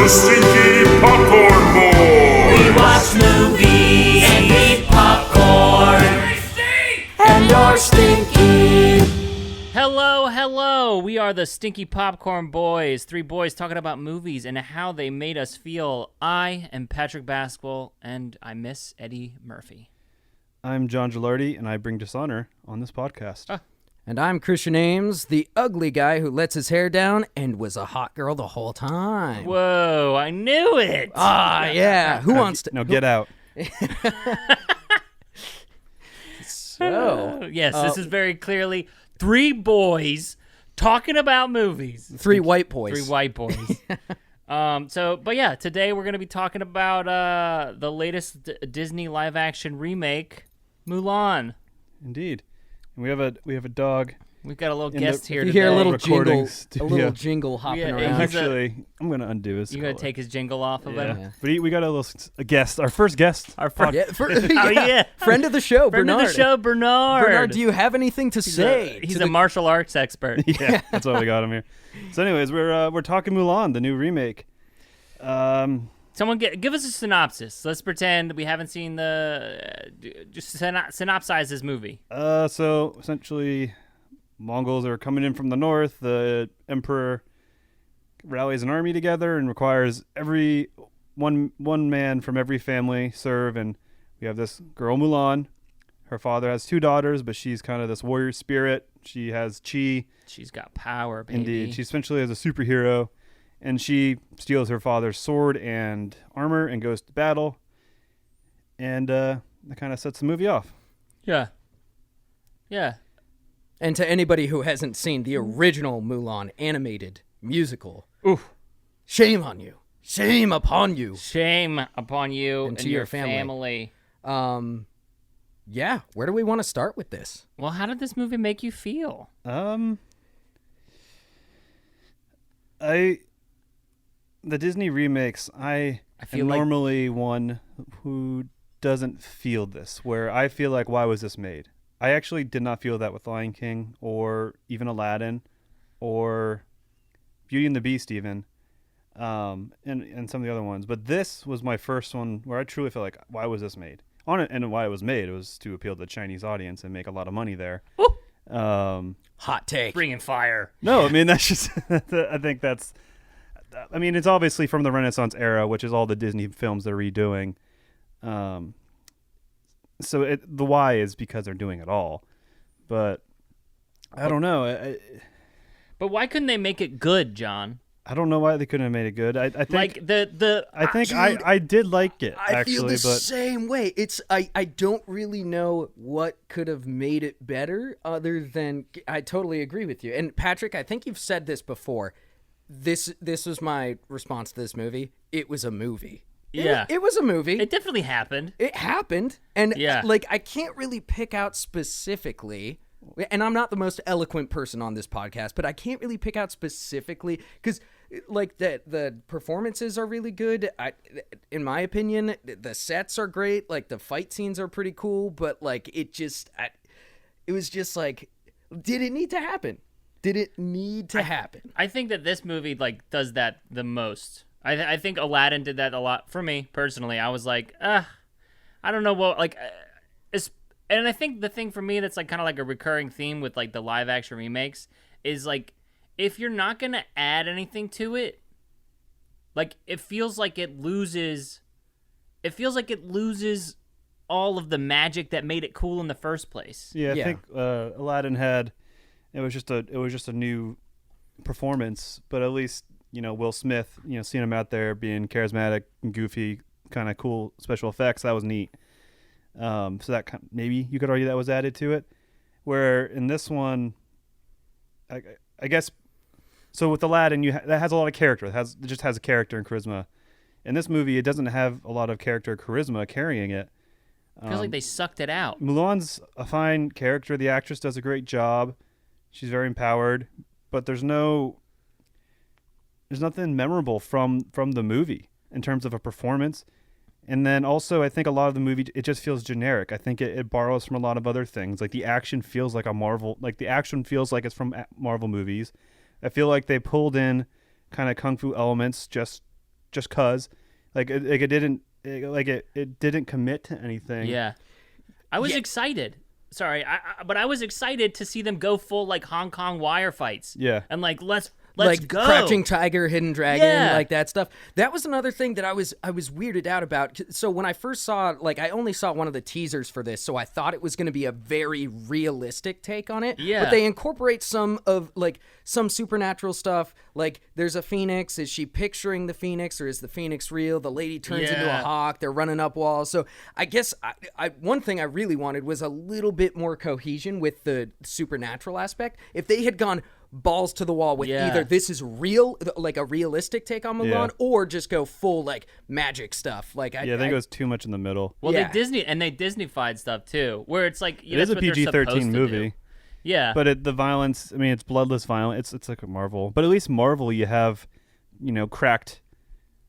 the Stinky Popcorn Boys. We watch movies and eat popcorn. And you're stinky. Hello. We are the Stinky Popcorn Boys. Three boys talking about movies and how they made us feel. I am Patrick Basquill, and I miss Eddie Murphy. I'm John Gilardi, and I bring dishonor on this podcast. And I'm Christian Ames, the ugly guy who lets his hair down and was a hot girl the whole time. Whoa, I knew it. Yeah. Who wants to... No, get out. Yes, this is very clearly three boys talking about movies. Three white boys. Three white boys. Today we're going to be talking about the latest Disney live-action remake, Mulan. Indeed. And we have a dog. We've got a little guest here You today. hear a little studio. jingle hopping Yeah, around. Actually, I'm going to undo his You got to collar. take his jingle off of him? Yeah. But we got a guest, our first guest. Our first, Yeah. Friend of the show, friend Bernard. of the show, Bernard. Bernard, do you have anything to say? He's a martial arts expert. Yeah, that's why we got him here. So anyways, we're talking Mulan, the new remake. Someone give us a synopsis. Let's pretend we haven't seen just synopsize this movie. So essentially, Mongols are coming in from the north. The emperor rallies an army together and requires every one man from every family serve. And we have this girl Mulan. Her father has two daughters, but she's kind of this warrior spirit. She has chi. She's got power, baby. Indeed, she essentially is a superhero, and she steals her father's sword and armor and goes to battle. And that kind of sets the movie off. Yeah. And to anybody who hasn't seen the original Mulan animated musical, Oof. shame on you. Shame upon you. Shame upon you and to your your family. Yeah, where do we want to start with this? Well, how did this movie make you feel? The Disney remakes, I feel am like- normally one who doesn't feel this, where I feel like, why was this made? I actually did not feel that with Lion King or even Aladdin or Beauty and the Beast even, and some of the other ones. But this was my first one where I truly feel like, why was this made? And why it was made, it was to appeal to the Chinese audience and make a lot of money there. Hot take. Bringing fire. No, I mean, that's just, I think that's, I mean, it's obviously from the Renaissance era, which is all the Disney films they're redoing. So the why is because they're doing it all. But I don't know. But why couldn't they make it good, John? I don't know why they couldn't have made it good. I think Like I did like it, I actually, feel the but same way. I don't really know what could have made it better other than I totally agree with you. And Patrick, I think you've said this before. This was my response to this movie. It was a movie. Yeah. It was a movie. it definitely happened. It happened. And Yeah. I can't really pick out specifically, and I'm not the most eloquent person on this podcast, but I can't really pick out specifically because the performances are really good. In my opinion, the sets are great. Like the fight scenes are pretty cool, but it was just like, did it need to happen? Did it need to happen? I think that this movie does that the most. I think Aladdin did that a lot for me personally. I was like, I don't know what and I think the thing for me that's kind of like a recurring theme with the live action remakes is if you're not gonna add anything to it, it feels like it loses. It feels like it loses all of the magic that made it cool in the first place. yeah, I think Aladdin had it was just a new performance, but at least Will Smith, seeing him out there being charismatic and goofy, kind of cool special effects, that was neat. So that maybe you could argue that was added to it. Where in this one, I guess, so with Aladdin, that has a lot of character. It just has a character and charisma. In this movie, it doesn't have a lot of character or charisma carrying it. Feels like they sucked it out. Mulan's a fine character. The actress does a great job. She's very empowered, but there's nothing memorable from the movie in terms of a performance. And then also, I think a lot of the movie, it just feels generic. I think it borrows from a lot of other things. The action feels like the action feels like it's from Marvel movies. I feel like they pulled in kind of kung fu elements just just cause, it didn't commit to anything. Yeah. I was excited. Sorry, but I was excited to see them go full like Hong Kong wire fights. Yeah. And like let's like go. Crouching Tiger, Hidden Dragon, Yeah. like that stuff. That was another thing that I was weirded out about. So when I first saw, like, I only saw one of the teasers for this, so I thought it was going to be a very realistic take on it. Yeah. But they incorporate some supernatural stuff. Like, there's a phoenix. Is she picturing the phoenix, or is the phoenix real? The lady turns into a Yeah. hawk. They're running up walls. So I guess one thing I really wanted was a little bit more cohesion with the supernatural aspect. If they had gone balls to the wall with Yeah. either this is real, like a realistic take on Mulan, Yeah. or just go full like magic stuff. Like I think it was too much in the middle. Well, Yeah. they Disneyfied stuff too, where it's like It is a PG-13 movie. Yeah, But the violence, I mean, it's bloodless violence. It's like a Marvel. But at least Marvel, you have, cracked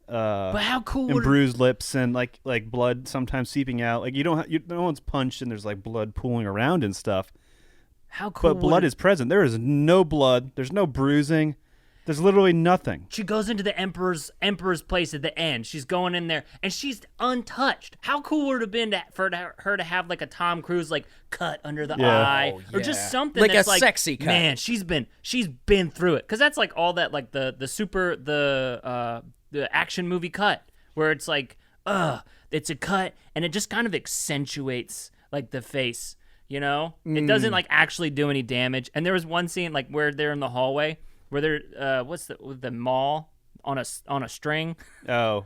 but how cool and would bruised lips and like blood sometimes seeping out. Like no one's punched and there's like blood pooling around and stuff. how cool? But blood is present. There is no blood. There's no bruising. There's literally nothing. She goes into the emperor's place at the end. She's going in there and she's untouched. How cool would it have been for her to have like a Tom Cruise like cut under the Yeah. eye, Oh, or yeah. just something Like that's a like sexy cut. Man, she's been through it, because that's like all that like the action movie cut, where it's like it's a cut and it just kind of accentuates like the face. It doesn't like actually do any damage. And there was one scene like where they're in the hallway, where they're what's the mall on a string, Oh,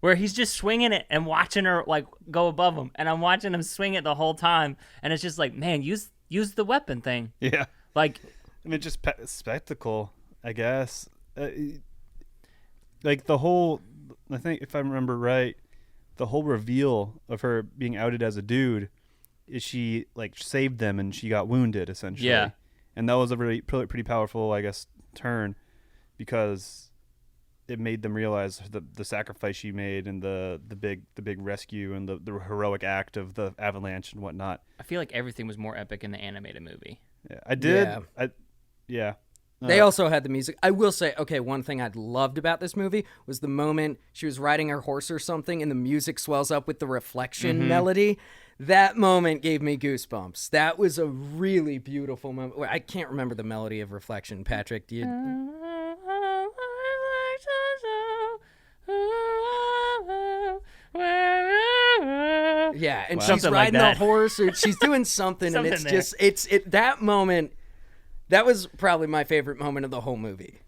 where he's just swinging it and watching her like go above him, and I'm watching him swing it the whole time, and it's just like, man, use the weapon thing. yeah. Like, I mean, just spectacle, I guess. Like the whole, I think if I remember right, the whole reveal of her being outed as a dude is she like saved them and she got wounded essentially. Yeah. And that was a really pretty powerful, I guess, turn, because it made them realize the sacrifice she made and the big rescue and the heroic act of the avalanche and whatnot. I feel like everything was more epic in the animated movie. Yeah, I did. Yeah. Yeah. They also had the music. I will say, okay, one thing I loved about this movie was the moment she was riding her horse or something and the music swells up with the reflection melody. That moment gave me goosebumps. That was a really beautiful moment. I can't remember the melody of Reflection. Patrick, do you? Yeah, and she's Something like riding that. the horse, or she's doing something, and Something it's there. just that moment. That was probably my favorite moment of the whole movie.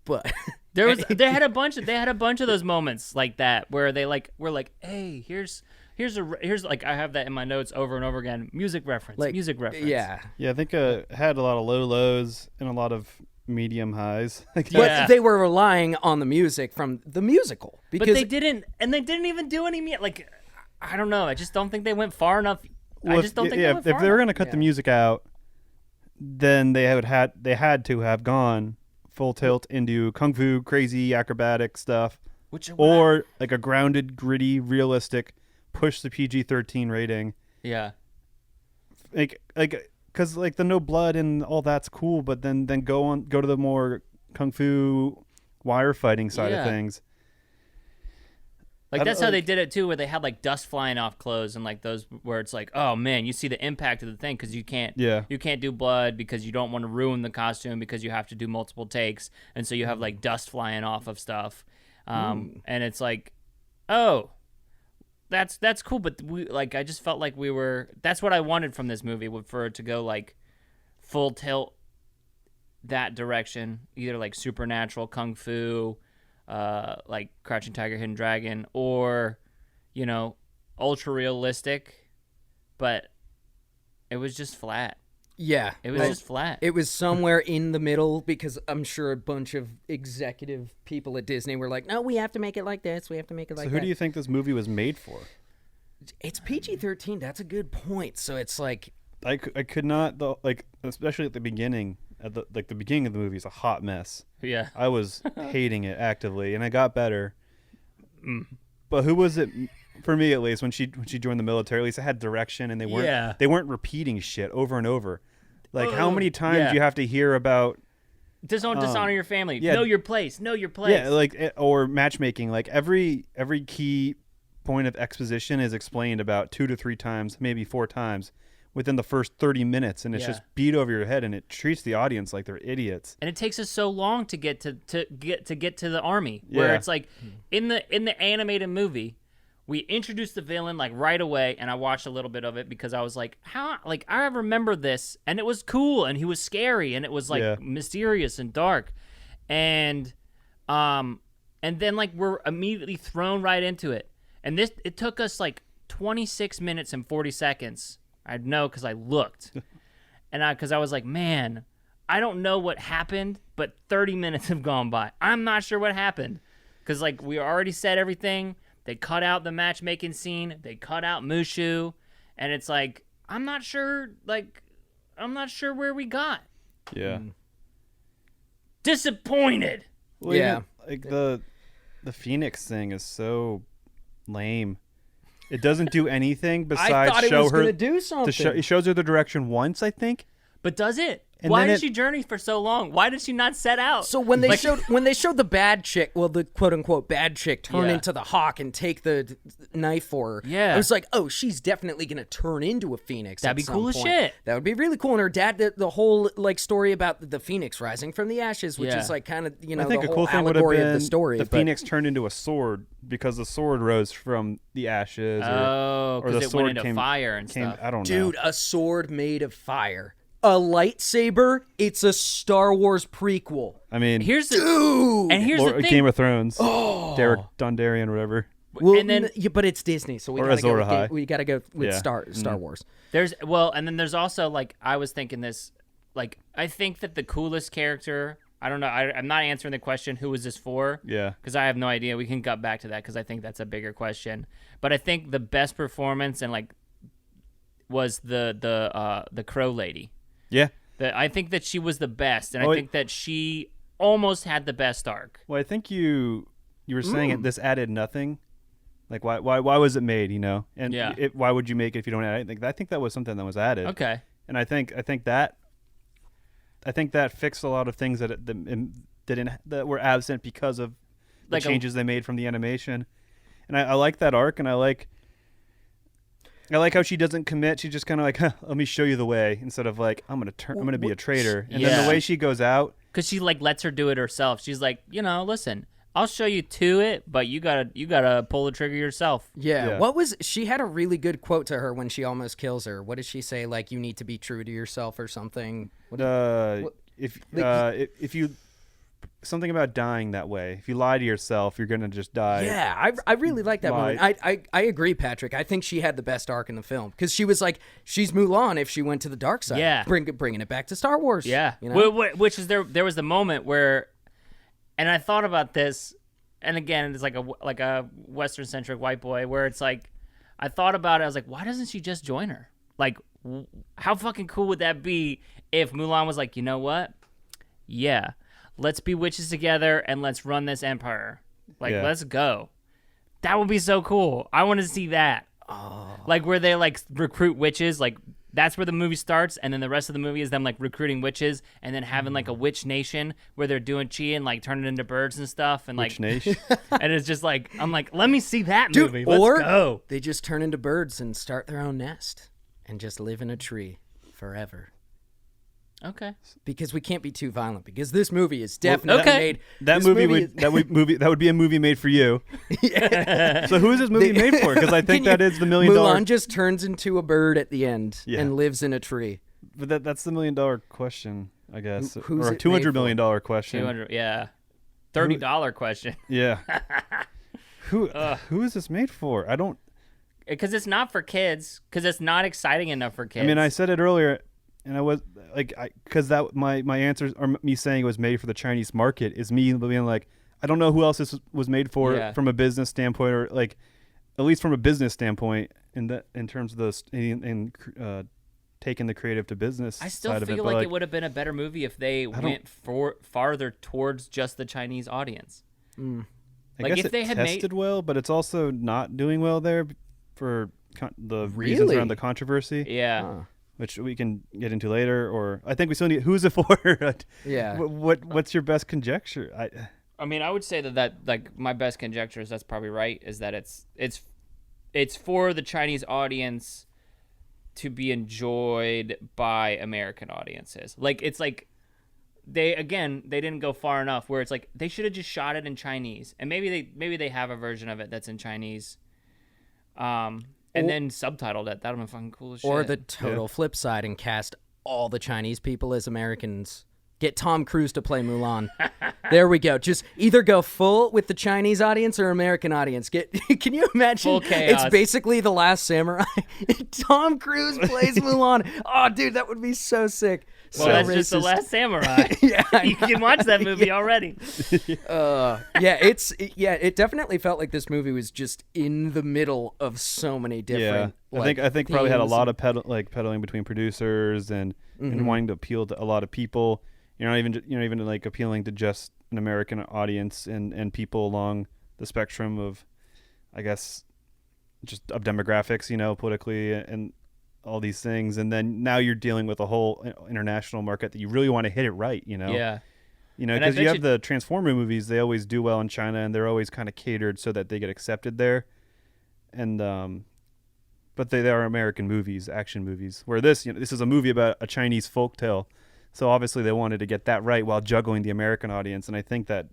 But They had a bunch of those moments like that, where they like were like, hey, here's like, I have that in my notes over and over again. Music reference. Yeah. Yeah, I think it had a lot of low lows and a lot of medium highs. But Yeah. they were relying on the music from the musical. But Because they didn't even do any like, I don't know. I just don't think they went far enough. Well, I just don't think they went if far they were enough. going to cut the music out, then they had to have gone full tilt into kung fu, crazy acrobatic stuff, or like a grounded, gritty, realistic, push the PG-13 rating. Yeah. Like because like the no blood and all that's cool, but then go to the more kung fu wire fighting side of Yeah. things. Like, that's how they did it too, where they had like dust flying off clothes and like those, where it's like, oh man, you see the impact of the thing, because you can't do blood because you don't want to ruin the costume, because you have to do multiple takes, and so you have like dust flying off of stuff, and it's like, oh, that's cool, but I just felt like that's what I wanted from this movie, for it to go like full tilt that direction, either like supernatural, kung fu, like Crouching Tiger, Hidden Dragon, or, ultra realistic, but it was just flat. yeah, It was just flat. it was somewhere in the middle, because I'm sure a bunch of executive people at Disney were like, no, we have to make it like this. We have to make it like So that. who do you think this movie was made for? It's PG-13. That's a good point. So it's like, I could not, especially at the beginning. The beginning of the movie is a hot mess. Yeah. I was hating it actively, and it got better. But who was it, for me at least, when she joined the military? At least it had direction, and they weren't repeating shit over and over. Like, how many times yeah. do you have to hear about Don't dishonor your family. Know your place. Know your place. Yeah, like or matchmaking. Like every key point of exposition is explained about 2 to 3 times, maybe 4 times within the first 30 minutes, and it's just beat over your head, and it treats the audience like they're idiots. And it takes us so long to get to the army, where it's like in the animated movie, we introduced the villain like right away, and I watched a little bit of it because I was like, how? Like I remember this, and it was cool, and he was scary, and it was like mysterious and dark, and then like we're immediately thrown right into it, and it took us like 26 minutes and 40 seconds. I know because I looked, and because I was like, man, I don't know what happened, but 30 minutes have gone by. I'm not sure what happened because like we already said everything. They cut out the matchmaking scene. They cut out Mushu, and it's like I'm not sure where we got. Yeah. Disappointed. Well, even, like the Phoenix thing is so lame. It doesn't do anything besides I thought it show was her gonna do something. it shows her the direction once, I think. But does it? And Why then did she journey for so long? Why did she not set out? So when they showed the bad chick, well, the quote unquote bad chick turn into the Hawk and take the knife for her, I was like, oh, she's definitely gonna turn into a Phoenix. That'd be cool as point. shit. That would be really cool. And her dad, the whole like story about the Phoenix rising from the ashes, which is like kind of I think the a whole cool thing would have allegory been of the story. the Phoenix turned into a sword because the sword rose from the ashes. Oh, or the because it sword went into fire and stuff. I don't know. Dude, a sword made of fire. A lightsaber, it's a Star Wars prequel. I mean, Here's the thing. Game of Thrones. Derek Dondarrion, or whatever. Well, and then, but it's Disney, so we Or gotta go. Azor Ahai. We gotta go with Star Wars. And then there's also like I was thinking this, like I think that the coolest character. I don't know. I'm not answering the question. Who is this for? Yeah. Because I have no idea. We can cut back to that because I think that's a bigger question. But I think the best performance and like was the Crow lady. Yeah. I think that she was the best, and I think that she almost had the best arc. Well, I think you were saying this added nothing. Like why was it made? You know, and why would you make it if you don't add anything? I think that was something that was added. Okay. And I think that fixed a lot of things that were absent because of the changes they made from the animation. And I like that arc, and I like how she doesn't commit. She's just kind of like, let me show you the way, instead of like, I'm gonna be a traitor. And then the way she goes out, because she like lets her do it herself. She's like, listen, I'll show you to it, but you gotta pull the trigger yourself. Yeah. She had a really good quote to her when she almost kills her. What did she say? Like, you need to be true to yourself or something. If you something about dying that way. If you lie to yourself, you're gonna just die. Yeah, I really like that moment. I agree, Patrick. I think she had the best arc in the film because she was like, she's Mulan if she went to the dark side. Yeah, bringing it back to Star Wars. Yeah, which is there was the moment where, and I thought about this, and again, it's like a Western centric white boy where it's like, I thought about it. I was like, why doesn't she just join her? Like, how fucking cool would that be if Mulan was like, you know what? Yeah. Let's be witches together and let's run this empire. Like, let's go. That would be so cool. I want to see that. Oh. Like, where they, like, recruit witches. Like, that's where the movie starts, and then the rest of the movie is them, like, recruiting witches and then having, like, a witch nation where they're doing chi and, like, turning into birds and stuff. And, like, witch nation? And it's just, like, I'm like, let me see that Dude, movie. Let's go. They just turn into birds and start their own nest and just live in a tree forever. Okay. Because we can't be too violent. Because this movie is definitely made. That would be a movie made for you. Yeah. So who is this movie made for? Because I think that is the $1 million. Mulan just turns into a bird at the end and lives in a tree. But that's the $1 million question, I guess, who's or a $200 million question. $30 question. Yeah. Who is this made for? I don't. Because it's not for kids. Because it's not exciting enough for kids. I mean, I said it earlier. And I was like, because that my answers or me saying it was made for the Chinese market is me being like, I don't know who else this was made for from a business standpoint, or like, at least from a business standpoint, in terms of the taking the creative to business. I still side feel of it, like it would have been a better movie if they went farther towards just the Chinese audience. I Like guess if they it had tested well, but it's also not doing well there for the reasons around the controversy. Yeah. which we can get into later. Or I think we still need who's it for? Yeah. What's your best conjecture? I mean, I would say that like my best conjecture is that's probably right. Is that it's for the Chinese audience to be enjoyed by American audiences. Like it's like they didn't go far enough where it's like they should have just shot it in Chinese, and maybe they have a version of it that's in Chinese, and then subtitled it. That'd be fucking cool as shit. Or the total flip side and cast all the Chinese people as Americans. Get Tom Cruise to play Mulan. There we go. Just either go full with the Chinese audience or American audience. Can you imagine? Full chaos. It's basically The Last Samurai. Tom Cruise plays Mulan. Oh, dude, that would be so sick. Well, So that's racist. just The Last Samurai. Yeah, You can watch that movie already. It definitely felt like this movie was just in the middle of so many different. I think probably had a themes lot of peddling between producers and wanting to appeal to a lot of people. You're not even like appealing to just an American audience and people along the spectrum of, I guess, just of demographics, politically and all these things. And then now you're dealing with a whole international market that you really want to hit it right, Yeah. Because you have the Transformer movies, they always do well in China and they're always kind of catered so that they get accepted there. And, but they are American movies, action movies, where this is a movie about a Chinese folktale. So obviously they wanted to get that right while juggling the American audience, and I think that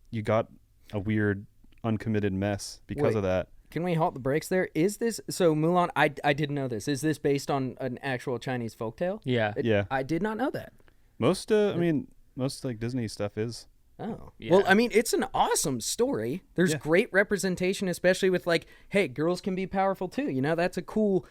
you got a weird, uncommitted mess because of that. Can we halt the brakes there? Is this so Mulan? I didn't know this. Is this based on an actual Chinese folktale? Yeah. Yeah. I did not know that. Most like Disney stuff is. Oh. Yeah. Well, I mean, it's an awesome story. There's great representation, especially with like, hey, girls can be powerful too. That's a cool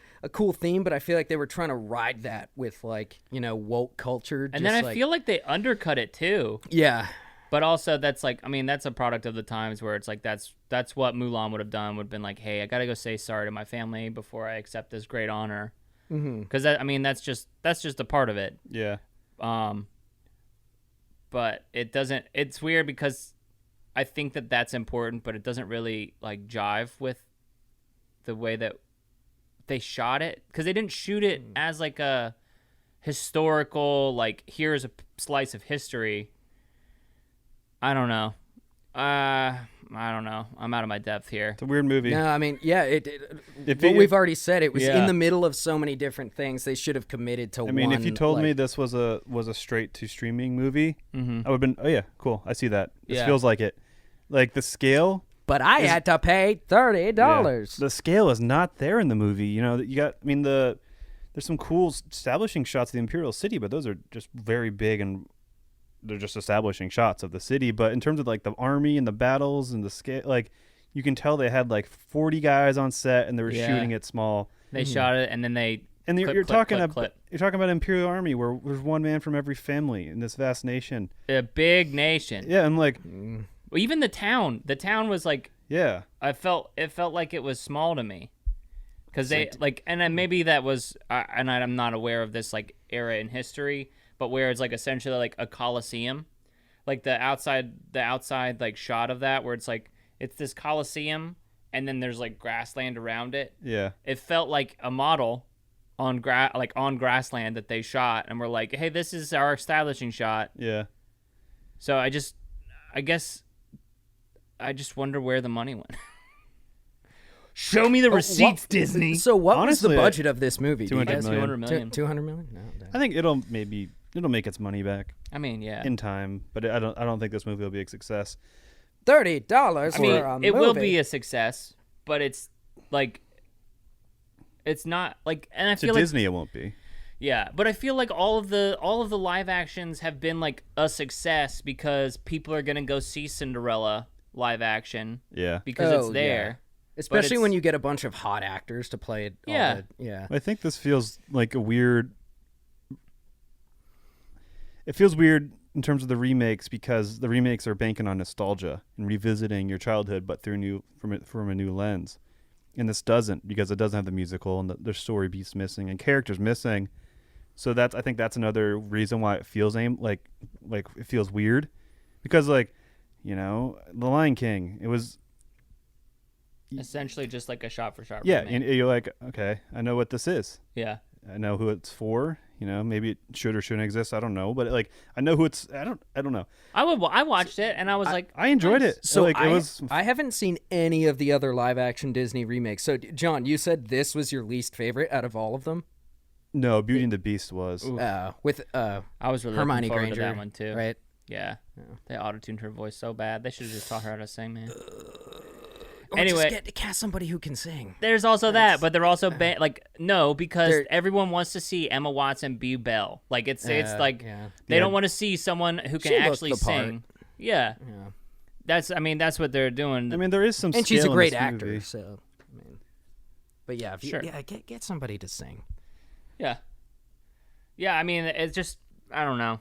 theme, but I feel like they were trying to ride that with like, woke culture. And then I feel like they undercut it too. Yeah. But also that's like, I mean, that's a product of the times where it's like that's what Mulan would have done, would have been like, hey, I got to go say sorry to my family before I accept this great honor. Because that's just a part of it. Yeah. But it doesn't. It's weird because I think that that's important, but it doesn't really like jive with the way that they shot it, because they didn't shoot it as like a historical, like here's a slice of history. I don't know. I don't know. I'm out of my depth here. It's a weird movie. No, I mean, yeah. We've already said it was in the middle of so many different things. They should have committed to one. I mean, if you told me this was a straight to streaming movie, I would have been, oh yeah, cool. I see that. This feels like it. Like the scale. But I had to pay $30. The scale is not there in the movie. There's some cool establishing shots of the Imperial City, but those are just very big and they're just establishing shots of the city. But in terms of like the army and the battles and the scale, like you can tell they had like 40 guys on set and they were shooting it small. They shot it and then they you're talking about Imperial Army where there's one man from every family in this vast nation. a big nation. Yeah, and like Well, even the town was like, yeah, it felt like it was small to me, because they like, and then maybe that was, and I'm not aware of this like era in history, but where it's like essentially like a coliseum, like the outside like shot of that, where it's like it's this coliseum and then there's like grassland around it. Yeah, it felt like a model on grassland that they shot, and we're like, hey, this is our establishing shot. Yeah. So I guess I just wonder where the money went. Show me the receipts, Disney. So what Honestly, was the budget of this movie? 200 million. 200 million. 200 million? No. I think it'll make its money back I mean, yeah. in time, but I don't think this movie will be a success. $30 I mean, for a movie. it will be a success, but it's like, it's not like, and I To feel like Disney, it won't be. yeah, but I feel like all of the live actions have been like a success because people are gonna go see Cinderella live action. Yeah, because Oh, it's there. Especially it's- when you get a bunch of hot actors to play it. Yeah. Yeah. I think this feels like a weird. It feels weird in terms of the remakes because the remakes are banking on nostalgia and revisiting your childhood, but through from a new lens. And this doesn't, because it doesn't have the musical and the story beats missing and characters missing. So I think that's another reason why it feels like it feels weird, because The Lion King, it was Essentially just like a shot for shot yeah, remake. and you're like, okay, I know what this is. Yeah. I know who it's for. You know, maybe it should or shouldn't exist. I don't know, but like I know who it's. I don't know. I watched it and I was like, I enjoyed nice. it. So like it was. I haven't seen any of the other live action Disney remakes. So John, you said this was your least favorite out of all of them? No, Beauty and the Beast was. With I was really Hermione looking forward Granger, to that one too. right? Yeah. They auto-tuned her voice so bad. They should have just taught her how to sing, man. Or Anyway, just cast somebody who can sing. there's also that, but they're also no, because everyone wants to see Emma Watson be Belle. Like it's like they don't want to see someone who can She looked actually the part. sing. Yeah. That's what they're doing. I mean, there is some. And she's a skill in great this actor, movie. so I mean, but yeah, Sure. get somebody to sing. Yeah. Yeah, I mean, it's just I don't know.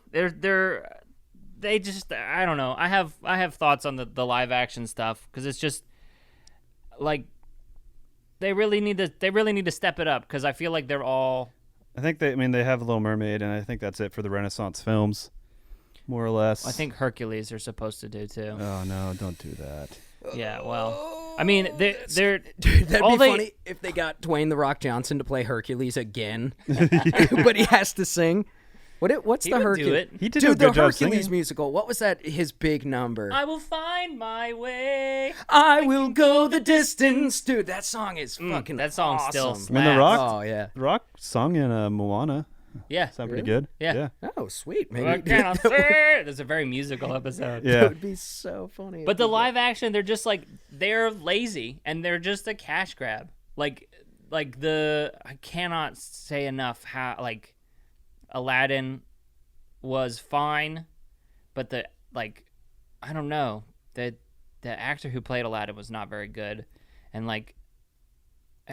They just I don't know. I have thoughts on the live action stuff because it's just like they really need to step it up because I feel like they're all. I think they have Little Mermaid, and I think that's it for the Renaissance films, more or less. I think Hercules are supposed to do too. Oh no, don't do that. Yeah, well, I mean, they're Dude, that'd all be funny if they got Dwayne the Rock Johnson to play Hercules again, but he has to sing. What's He the would do Hercules? it. He did do a Dude, the good job Hercules singing. musical. What was that? His big number. I will find my way. I will go the distance, dude. That song is fucking. That song still awesome. I mean, The slaps. Rock. Oh yeah. The Rock sung in Moana. Yeah. Sound pretty good. Yeah. Oh sweet. Maybe What can I say? There's a very musical episode. Yeah. That would be so funny. But the live action, they're just like they're lazy and they're just a cash grab. Like I cannot say enough how like Aladdin was fine, but I don't know, the actor who played Aladdin was not very good, and like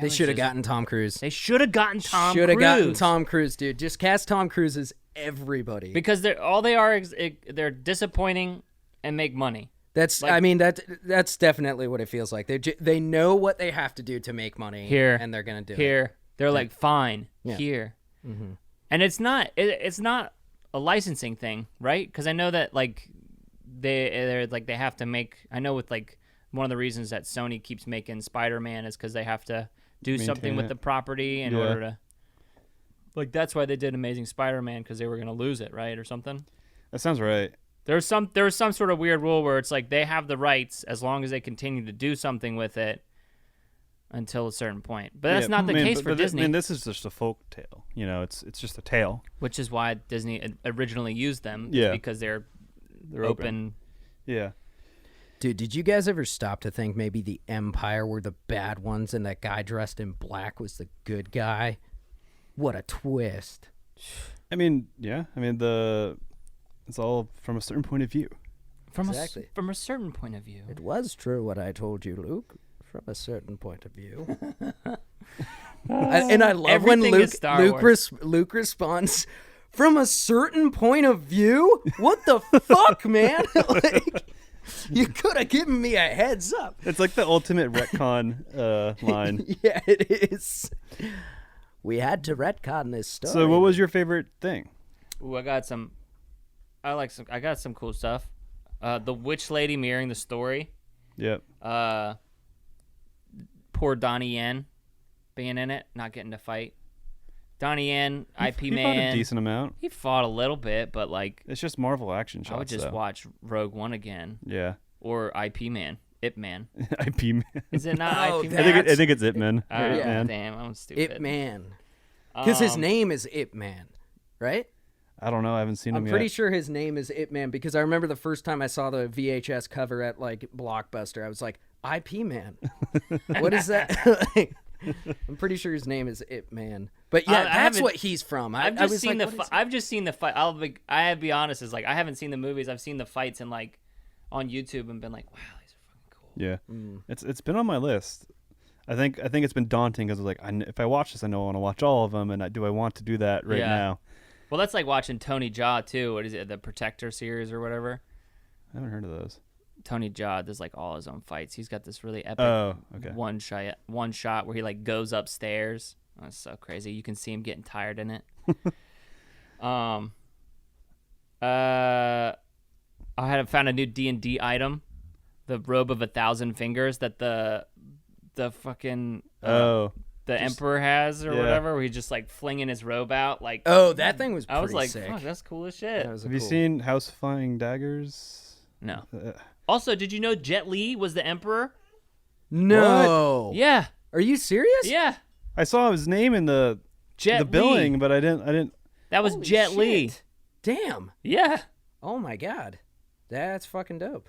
they should have gotten Tom Cruise. They should have gotten Tom Should have Cruise. gotten Tom Cruise, dude. Just cast Tom Cruise as everybody. Because they're disappointing and make money. That's like- I mean that's definitely what it feels like. They know what they have to do to make money Here and they're gonna do it. Here they're like fine Yeah. here, and it's not a licensing thing, right? Because I know that like they're like they have to make. I know with like one of the reasons that Sony keeps making Spider-Man is because they have to do something Maintain with it. the property in Yeah. order to. Like that's why they did Amazing Spider-Man because they were gonna lose it, right, or something. That sounds right. There was some sort of weird rule where it's like they have the rights as long as they continue to do something with it until a certain point. But that's Yeah, not the I mean, case but- for but Disney, I mean, this is just a folk tale. You know, it's just a tale. which is why Disney originally used them. is Yeah. because they're They're open. Yeah. Dude, did you guys ever stop to think maybe the Empire were the bad ones and that guy dressed in black was the good guy? What a twist. I mean, yeah. I mean, it's all from a certain point of view. From Exactly. from a certain point of view. It was true what I told you, Luke, from a certain point of view. And I love when Everything is Star Wars. Luke responds, from a certain point of view? What the fuck, man? Like, you could have given me a heads up. It's like the ultimate retcon line. Yeah, it is. We had to retcon this story. So, what was your favorite thing? Ooh, I got some cool stuff. The witch lady mirroring the story. Yep. Poor Donnie Yen being in it, not getting to fight. Donnie Yen, IP He man. fought a decent amount. He fought a little bit, but like It's just Marvel action shots. I would just though. watch Rogue One again Yeah. or IP Man, Ip Man. IP Man. Is it not Oh, IP that- Man? I think it's Ip Man. Oh, Ip Man. damn, I'm stupid. Ip Man. Because his Um, name is Ip Man, right? I don't know. I haven't seen I'm him pretty yet. sure his name is Ip Man because I remember the first time I saw the VHS cover at like Blockbuster, I was like, IP Man. What is that? Like, I'm pretty sure his name is Ip Man. But yeah, I that's haven't- what he's from. I've I just was seen like, the. what is I've just seen the fight. I have to be honest. Is like I haven't seen the movies. I've seen the fights and like on YouTube and been like, wow, these are fucking cool. Yeah. It's been on my list. I think it's been daunting because like if I watch this, I know I want to watch all of them, and do I want to do that right Yeah. now? Well, that's like watching Tony Jaa too. What is it? The Protector series or whatever. I haven't heard of those. Tony Jaa does like all his own fights. He's got this really epic Oh, okay. one shot where he like goes upstairs. Oh, it's so crazy. You can see him getting tired in it. I found a new D&D item, the robe of 1,000 fingers that the fucking the Emperor has or Yeah. whatever, where he's just like flinging his robe out. Like, Oh, that thing was pretty I was like, sick. fuck, that's cool as shit. That was a Have you cool- seen House of Flying Daggers? No. Uh, Also, did you know Jet Li was the Emperor? No. Yeah. Are you serious? Yeah. I saw his name in the Jet Li. billing, but I didn't. That was Holy Jet Li. shit. Damn. Yeah. Oh my god. That's fucking dope.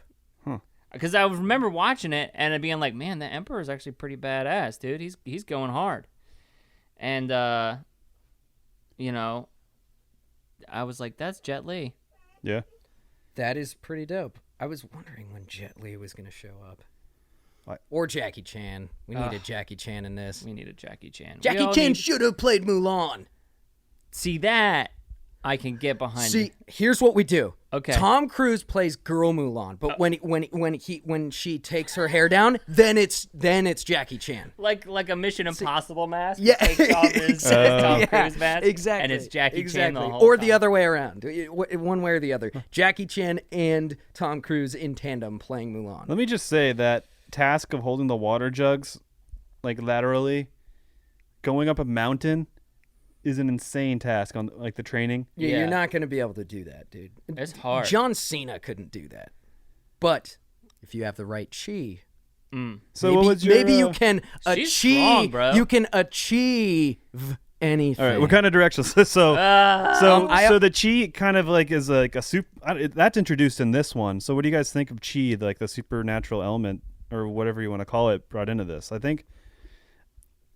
Because I remember watching it and it being like, man, the Emperor is actually pretty badass, dude. He's going hard. And, you know, I was like, that's Jet Li. Yeah. That is pretty dope. I was wondering when Jet Li was going to show up. What? Or Jackie Chan. We needed Jackie Chan in this. We needed Jackie Chan. Jackie Chan should have played Mulan. See, that I can get behind. See, here's what we do. Okay. Tom Cruise plays Girl Mulan, but when she takes her hair down, then it's Jackie Chan. Like a Mission Impossible mask. Yeah. Takes off his Tom Cruise mask. Exactly. And it's Jackie Chan the whole Or time. the other way around. One way or the other. Jackie Chan and Tom Cruise in tandem playing Mulan. Let me just say that task of holding the water jugs, like laterally, going up a mountain, is an insane task on like the training. Yeah, Yeah. you're not going to be able to do that, dude. It's hard. John Cena couldn't do that. But if you have the right chi, So maybe, what was your, maybe you can She's strong, bro. You can achieve anything. All right, what kind of directions? so so the chi kind of like is like a soup. That's introduced in this one. So what do you guys think of chi, like the supernatural element or whatever you want to call it, brought into this? I think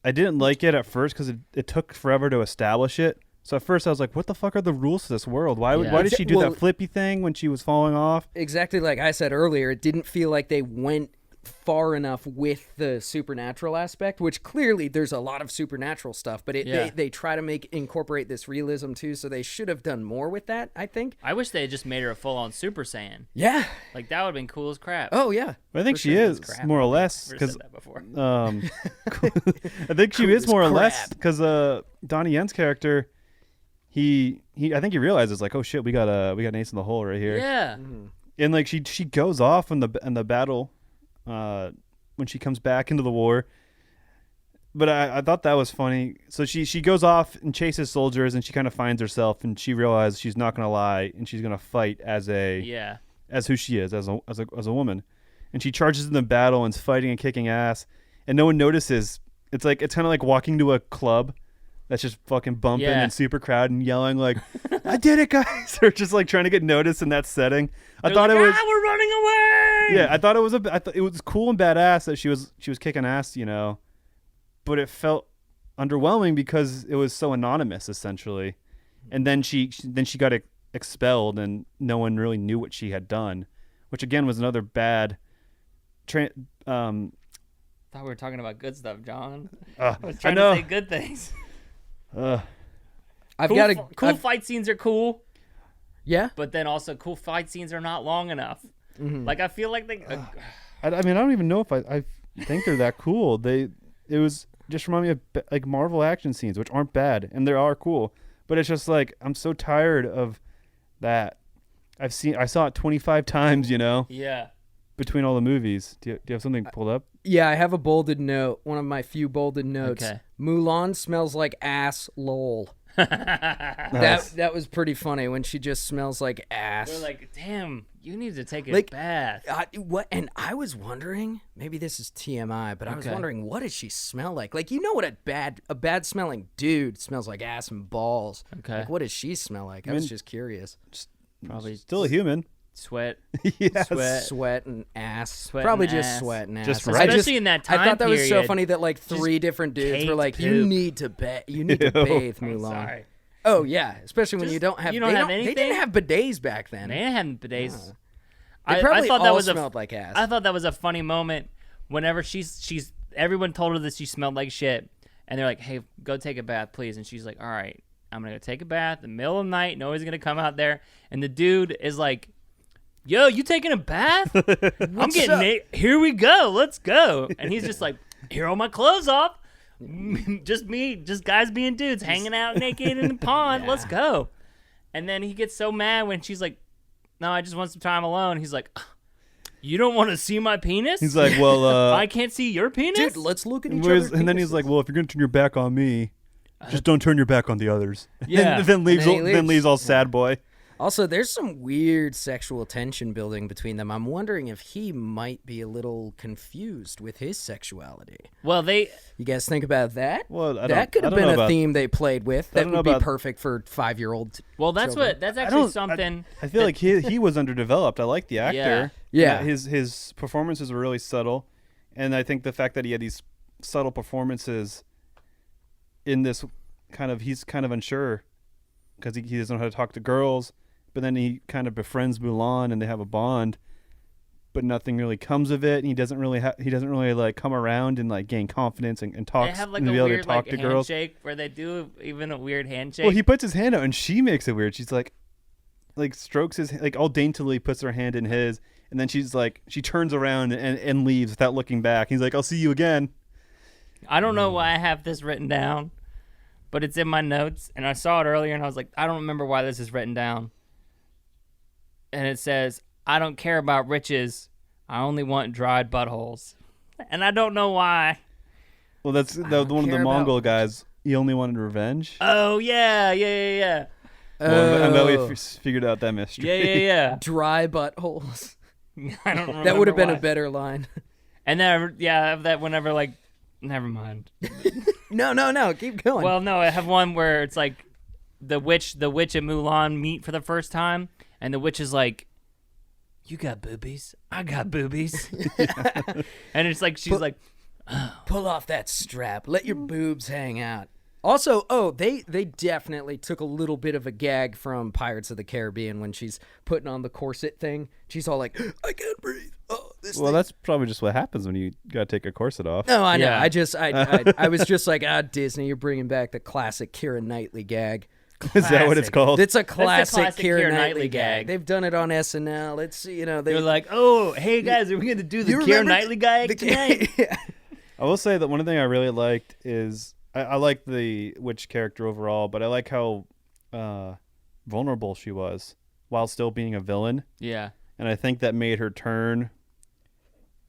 I didn't like it at first because it took forever to establish it. So at first I was like, what the fuck are the rules to this world? Why did she do Well- that flippy thing when she was falling off? Exactly like I said earlier, it didn't feel like they went far enough with the supernatural aspect, which clearly there's a lot of supernatural stuff, but they try to incorporate this realism too, so they should have done more with that, I think. I wish they had just made her a full-on Super Saiyan. Yeah. Like, that would have been cool as crap. Oh, yeah. I think For she sure. is crap. more or less Never because said that before. I think she is as more or less crap. because Donnie Yen's character, he I think he realizes like, oh shit, we got an ace in the hole right here. Yeah. And like she goes off in the battle when she comes back into the war. But I thought that was funny. So she goes off and chases soldiers, and she kind of finds herself, and she realizes she's not gonna lie, and she's gonna fight as who she is, as a woman. And she charges in the battle and's fighting and kicking ass, and no one notices. It's kind of like walking to a club that's just fucking bumping and super crowd and yelling like, "I did it, guys!" or just like trying to get noticed in that setting. I thought it was. we're running away! Yeah, I thought it was it was cool and badass that she was kicking ass, you know, but it felt underwhelming because it was so anonymous essentially, and then she got expelled and no one really knew what she had done, which again was another bad. Thought we were talking about good stuff, John. I was I trying know. to say good things. I've got a cool fight scenes are cool, Yeah. but then also cool fight scenes are not long enough. Like, I feel like they. I mean, I don't even know if I think they're that cool. It was just remind me of like Marvel action scenes, which aren't bad and they are cool, but it's just like I'm so tired of that. I saw it 25 times, you know, Yeah. between all the movies. Do you have something pulled up? Yeah, I have a bolded note. One of my few bolded notes. Okay. Mulan smells like ass, lol. Nice. That was pretty funny when she just smells like ass. They're like, damn, you need to take a Like, bath. What? And I was wondering, maybe this is TMI, but I was Okay. wondering, what does she smell like? Like, you know what a bad smelling dude smells like? Ass and balls. Okay. Like, what does she smell like? I was just curious. Probably Still a human. sweat. Yes. Sweat and ass. Sweat Probably and just ass. sweat and ass. Just I right. Especially in that I time thought that was so period. funny that like three different dudes were caked like, "You poop. need to You need to bathe, I'm Mulan." sorry. Oh yeah, especially when you don't have. you don't they have They anything? didn't have bidets back then. They had bidets. They probably I thought all that was smelled like ass. I thought that was a funny moment. Whenever she's everyone told her that she smelled like shit, and they're like, "Hey, go take a bath, please." And she's like, "All right, I'm gonna go take a bath in the middle of the night. Nobody's gonna come out there." And the dude is like, "Yo, you taking a bath? I'm getting up? here we go. Let's go." And he's just like, "Here are all my clothes off. just guys being dudes hanging out naked in the pond. Let's go." And then he gets so mad when she's like, "No, I just want some time alone." He's like, You don't want to see my penis? He's like, well, I can't see your penis? Dude, let's look at each other. and then he's like, well, if you're gonna turn your back on me, just don't turn your back on the others. Yeah. then leaves, And then he then leaves. leaves all sad boy. Also, there's some weird sexual tension building between them. I'm wondering if he might be a little confused with his sexuality. Well, they... You guys think about that? Well, that could have been a theme they played with. That don't know would be about- perfect for 5-year-old. Well, that's children. what... That's actually something... I feel like he was underdeveloped. I like the actor. Yeah. His performances were really subtle, and I think the fact that he had these subtle performances in this he's kind of unsure because he doesn't know how to talk to girls, but then he kind of befriends Mulan and they have a bond, but nothing really comes of it. And he doesn't really like come around and like gain confidence and talk. They have like and a be able weird to talk like to girls. handshake where they do even a weird handshake. Well, he puts his hand out and she makes it weird. She's like strokes his, like all daintily puts her hand in his, and then she's like, she turns around and leaves without looking back. He's like, I'll see you again. I don't know why I have this written down, but it's in my notes, and I saw it earlier, and I was like, I don't remember why this is written down. And it says, I don't care about riches. I only want dried buttholes. And I don't know why. Well, that's one of the care Mongol about- guys. He only wanted revenge. Oh, yeah. Well, I'm glad Oh. we figured out that mystery. Yeah. Dry buttholes. I don't remember That would have been why. a better line. And then, yeah, I have that whenever, like, never mind. No, keep going. Well, no, I have one where it's like the witch and Mulan meet for the first time, and the witch is like, "You got boobies, I got boobies," and it's like she's like, pull off that strap. Let your boobs hang out. Also, they definitely took a little bit of a gag from Pirates of the Caribbean when she's putting on the corset thing. She's all like, I can't breathe. Oh, this Well, thing. that's probably just what happens when you gotta take a corset off. No, I know. Yeah. I was just like, Disney, you're bringing back the classic Keira Knightley gag. Is that what it's called? It's a classic, classic Keira Keira Knightley Knightley gag. gag. They've done it on SNL. It's "They're they like, oh, hey guys, are we gonna do the you Keira remember Knightley gag tonight?" Yeah. I will say that one thing I really liked is I like the witch character overall, but I like how vulnerable she was while still being a villain. Yeah. And I think that made her turn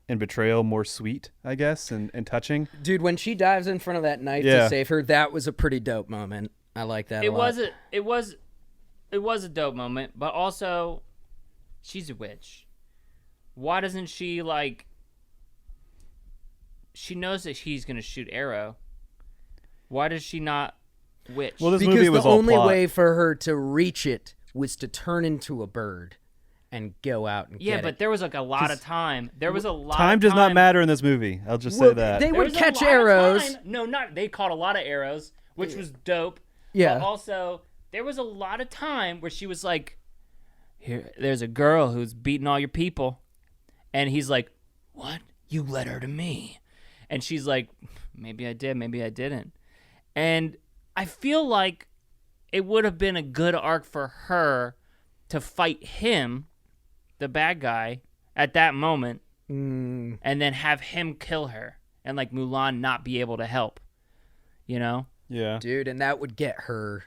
and betrayal more sweet, I guess, and touching. Dude, when she dives in front of that knife Yeah. to save her, that was a pretty dope moment. I like that. It a lot. was a dope moment, but also she's a witch. Why doesn't she like? She knows that he's gonna shoot arrow. Why does she not witch? Well, this because movie was the all only plot. way for her to reach it was to turn into a bird and go out and yeah, get but it. there was like a lot of time. There was a lot. Time of does not time. matter in this movie. I'll just Well, say that. they There would was a catch lot of arrows. time- No, not they caught a lot of arrows, which was dope. Yeah. But also, there was a lot of time where she was like, "Here, there's a girl who's beating all your people," and he's like, "What? You led her to me?" And she's like, "Maybe I did, maybe I didn't." And I feel like it would have been a good arc for her to fight him, the bad guy, at that moment, and then have him kill her, and like Mulan not be able to help. You know? Yeah. Dude, and that would get her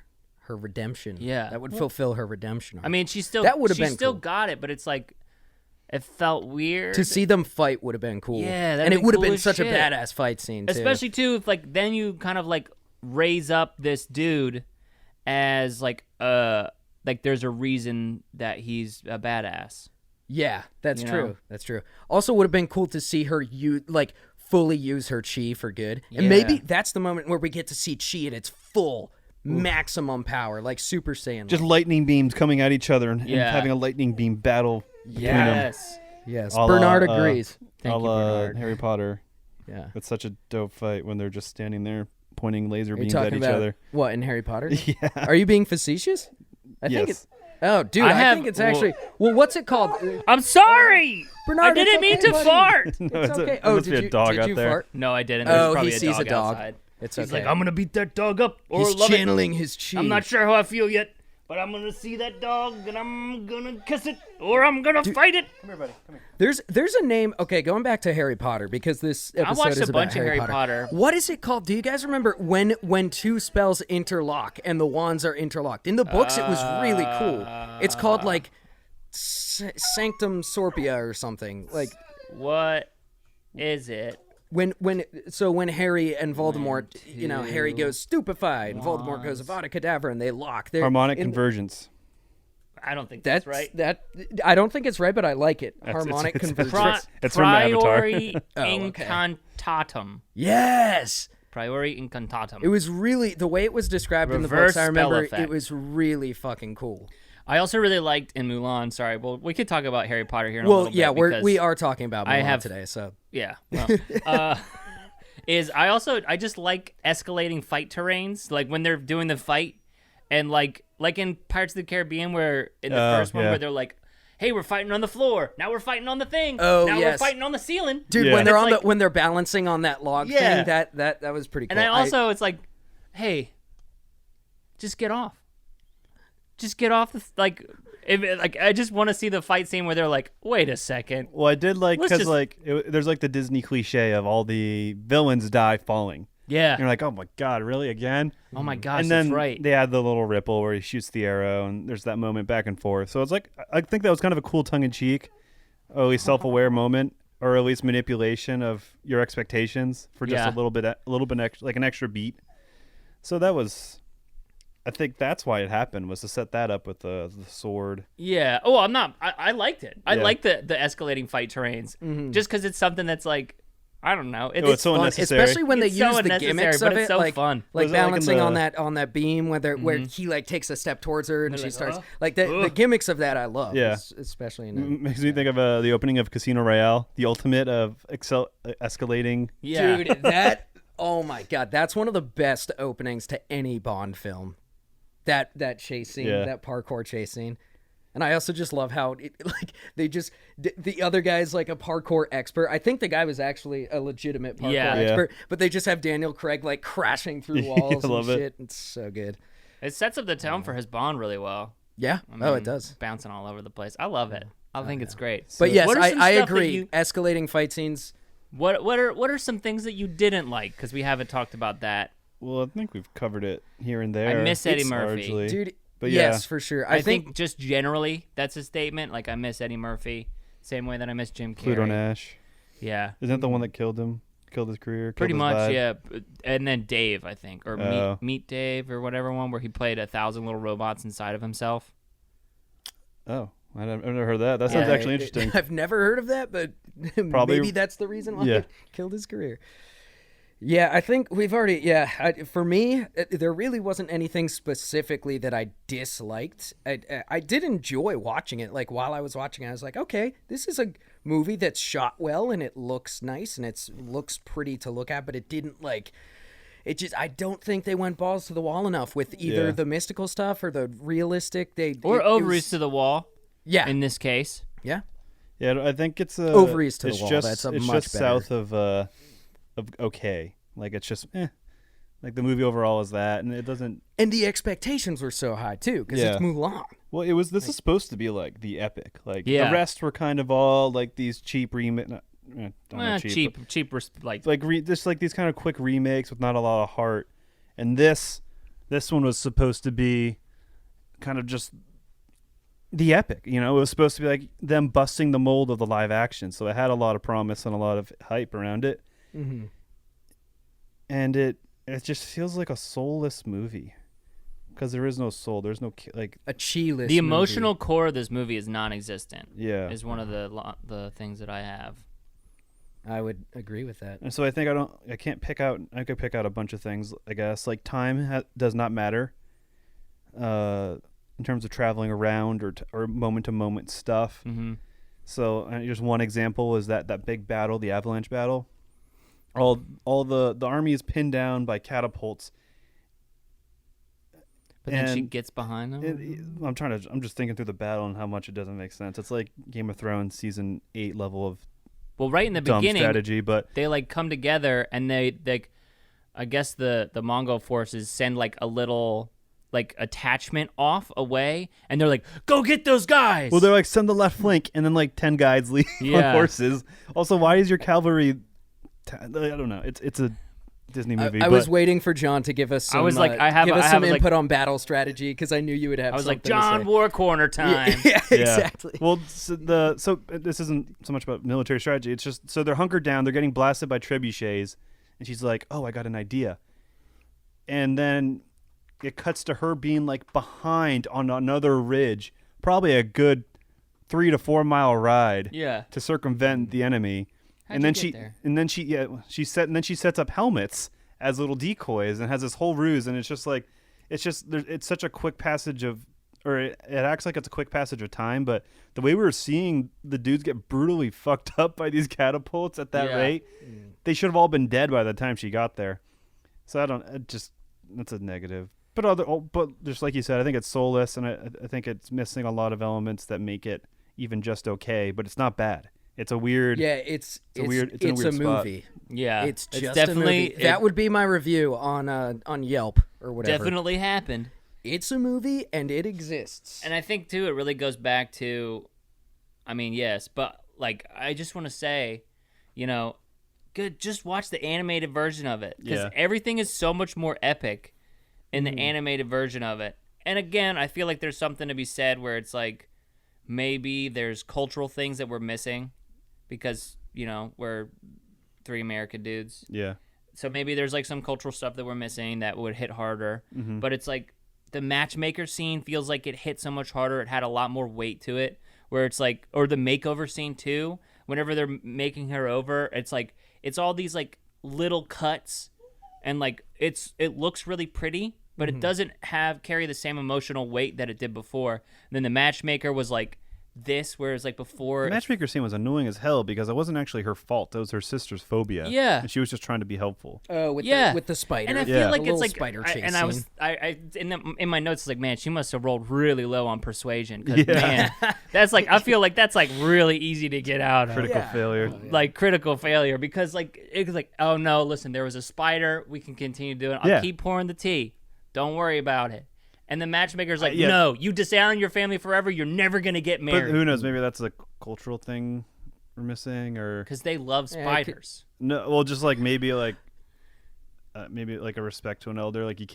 redemption. Yeah. That would fulfill her redemption arc. I mean, she still That would have she been still cool. got it, but it's like it felt weird to see them fight would have been cool. Yeah, that'd and it been would have cool been as such a shit. badass fight scene too. especially too if like then you kind of like raise up this dude as like there's a reason that he's a badass. Yeah, that's You true. know? That's true. Also, would have been cool to see her fully use her chi for good, and Yeah. maybe that's the moment where we get to see chi at its full maximum power, like Super Saiyan. Just lightning beams coming at each other and Yeah. having a lightning beam battle between them. Yes. yes, A la, Bernard agrees. Thank a you, la Bernard. Harry Potter. Yeah. It's such a dope fight when they're just standing there pointing laser Are you beams at talking each about other. what in Harry Potter? Yeah. Are you being facetious? I think Yes. it's. Oh, dude, I I, have- think it's actually. Well, what's it called? I'm sorry. Bernard, I didn't it's mean okay, to buddy. fart. It's No, it's okay. there must be a dog did out you there. fart? No, I didn't. There's Oh, probably he a sees dog a dog. outside. It's He's okay. like, I'm gonna beat that dog up or He's love it. channeling his chi. I'm not sure how I feel yet, but I'm gonna see that dog and I'm gonna kiss it or I'm gonna fight it. There's a name. Okay, going back to Harry Potter because this episode watched is a about bunch of Harry Potter. What is it called? Do you guys remember when two spells interlock and the wands are interlocked? In the books, it was really cool. It's called like Sanctum Sorpia or something. Like What is it? when Harry and Voldemort, Harry goes stupefied and Voldemort goes Avada Kedavra and they lock. Harmonic convergence. I don't think that's right. I don't think it's right, but I like it. It's- Harmonic it's- convergence. It's from Avatar. Priori okay. incantatum. Yes. Priori incantatum. It was really the way it was described in the Reverse books. I spell remember effect. it was really fucking cool. I also really liked in Mulan. Sorry, well, we could talk about Harry Potter here in a Well, little yeah, bit. because- we are talking about I Mulan have- today, so Yeah. Well, I just like escalating fight terrains, like when they're doing the fight, and like in Pirates of the Caribbean, where in the first one yeah. where they're like, "Hey, we're fighting on the floor. Now we're fighting on the thing. Oh, now we're yes. fighting on the ceiling." dude, Yeah. when they're It's on like- when they're balancing on that log Yeah. thing, that was pretty cool. And I also, it's like, hey, just get off. Just get off the I just want to see the fight scene where they're like, wait a second. Well, I did like Let's because just- there's like the Disney cliche of all the villains die falling. Yeah. And you're like, oh my god, really again? Oh my gosh, And then that's right. they add the little ripple where he shoots the arrow, and there's that moment back and forth. So it's like I think that was kind of a cool tongue-in-cheek, or at least self-aware moment, or at least manipulation of your expectations for just Yeah. a little bit extra, like an extra beat. So that was. I think that's why it happened, was to set that up with the sword. Yeah. Oh, I'm not. I liked it. I Yeah. like the escalating fight terrains, just because it's something that's like, I don't know. It's so fun, unnecessary. especially when they It's so use the unnecessary, gimmicks but of it's it, so like fun. like Was it like in balancing the- on that beam where he like takes a step towards her and They're she like, starts "Ugh. like the gimmicks of that I love. Yeah. Especially in Makes me think of the opening of Casino Royale, the ultimate of escalating. Yeah. Dude, that oh my god, that's one of the best openings to any Bond film. That chase scene, Yeah. that parkour chase scene. And I also just love how the other guy's like a parkour expert. I think the guy was actually a legitimate parkour Yeah. Yeah. expert, but they just have Daniel Craig like crashing through walls I love and it. shit. It's so good. It sets up the tone for his Bond really well. Yeah. I Oh, mean, it does. Bouncing all over the place. I love it. I think it's great. But yes, what are some I stuff that agree. you- Escalating fight scenes. What are some things that you didn't like? Because we haven't talked about that. Well, I think we've covered it here and there. I miss Eddie It's Murphy. largely- Dude, But yes, yeah. for sure. I think just generally that's a statement. Like I miss Eddie Murphy, same way that I miss Jim Carrey. Pluto Nash. Yeah. Isn't that the one that killed him? Killed his career? Killed Pretty his much, vibe? yeah. And then Dave, I think, or Oh. Meet Dave, or whatever one where he played 1,000 little robots inside of himself. Oh, I've never heard that. That sounds Yeah. actually interesting. I've never heard of that, but Probably- maybe that's the reason why Yeah. it killed his career. Yeah, I think we've already. For me, there really wasn't anything specifically that I disliked. I did enjoy watching it. Like while I was watching it, I was like, okay, this is a movie that's shot well and it looks nice and it looks pretty to look at. But it didn't like. It just. I don't think they went balls to the wall enough with either Yeah. the mystical stuff or the realistic. Or it ovaries was- to the wall, Yeah. in this case. Yeah. Yeah, I think it's Ovaries to the it's wall, Just, that's a it's much just better. south of okay. Like it's just like the movie overall is that, and it doesn't. And the expectations were so high too, because Yeah. it's Mulan. Well, it was. This is supposed to be like the epic. Like Yeah. the rest were kind of all like these cheap Cheap, like like just like these kind of quick remakes with not a lot of heart. And this one was supposed to be kind of just the epic, you know. It was supposed to be like them busting the mold of the live action, so it had a lot of promise and a lot of hype around it. Mm-hmm. And it just feels like a soulless movie because there is no soul. There's no like A chi-less the emotional core of this movie is non-existent. yeah. Is one of the things that I have. I would agree with that. And so I think I can't pick out. I could pick out a bunch of things. I guess like time does not matter. In terms of traveling around or moment to moment stuff. Mm-hmm. So just one example is that big battle, the avalanche battle. All the army is pinned down by catapults. But then she And gets behind them. I'm just thinking through the battle and how much it doesn't make sense. It's like Game of Thrones season 8 level of Well, right in the dumb beginning, strategy, but they like come together and they I guess the Mongol forces send like a little like attachment off away, and they're like, "Go get those guys!" well, they're like send the left flank, and then like 10 guys leave Yeah. on horses. Also, why is your cavalry? I don't know. It's a Disney movie. I was but waiting for John to give us some, was like, give us some like- input on battle strategy because I knew you would have I was like, something to John say. War Corner time. Yeah, Yeah. exactly. Well, so this isn't so much about military strategy. It's just so they're hunkered down. They're getting blasted by trebuchets, and she's like, "Oh, I got an idea." And then it cuts to her being like behind on another ridge, probably a good 3 to 4 mile ride. Yeah. To circumvent the enemy. How'd and you then get she there? and then she sets up helmets as little decoys and has this whole ruse, and it's just it's such a quick passage of, or it acts like it's a quick passage of time, but the way we were seeing the dudes get brutally fucked up by these catapults at that Yeah. rate, they should have all been dead by the time she got there. So that's a negative. But just like you said, I think it's soulless, and I think it's missing a lot of elements that make it even just okay, but it's not bad. It's a weird. Yeah, it's a weird spot. movie. Yeah. It's just definitely a movie. That would be my review on Yelp or whatever. definitely happened. It's a movie and it exists. And I think too, it really goes back to, I mean, yes, but like I just want to say, good. Just watch the animated version of it because Yeah. everything is so much more epic in the animated version of it. And again, I feel like there's something to be said where it's like maybe there's cultural things that we're missing because we're 3 American dudes. Yeah. So maybe there's like some cultural stuff that we're missing that would hit harder. But it's like the matchmaker scene feels like it hit so much harder. It had a lot more weight to it. Where it's like, or the makeover scene too. Whenever they're making her over, it's like it's all these like little cuts, and like it looks really pretty, but it doesn't carry the same emotional weight that it did before. And then the matchmaker was like this, whereas like before, The matchmaker scene was annoying as hell because it wasn't actually her fault. It was her sister's phobia. Yeah. And she was just trying to be helpful. Oh, with yeah, the spider. and I Yeah. feel like The it's little like spider chase and I was scene. in my notes, it's like, man, she must have rolled really low on persuasion. 'Cause, Yeah. man, that's like I feel like that's like really easy to get out of. Critical failure. Like critical failure because like it was like, oh no, listen, there was a spider. We can continue doing it. I'll Yeah. keep pouring the tea. Don't worry about it. And the matchmaker's like, yeah. no, you dishonor your family forever. You're never gonna get But married who knows? Maybe that's a cultural thing we're missing, or because they love spiders. no. Well, just like maybe like a respect to an elder. Like you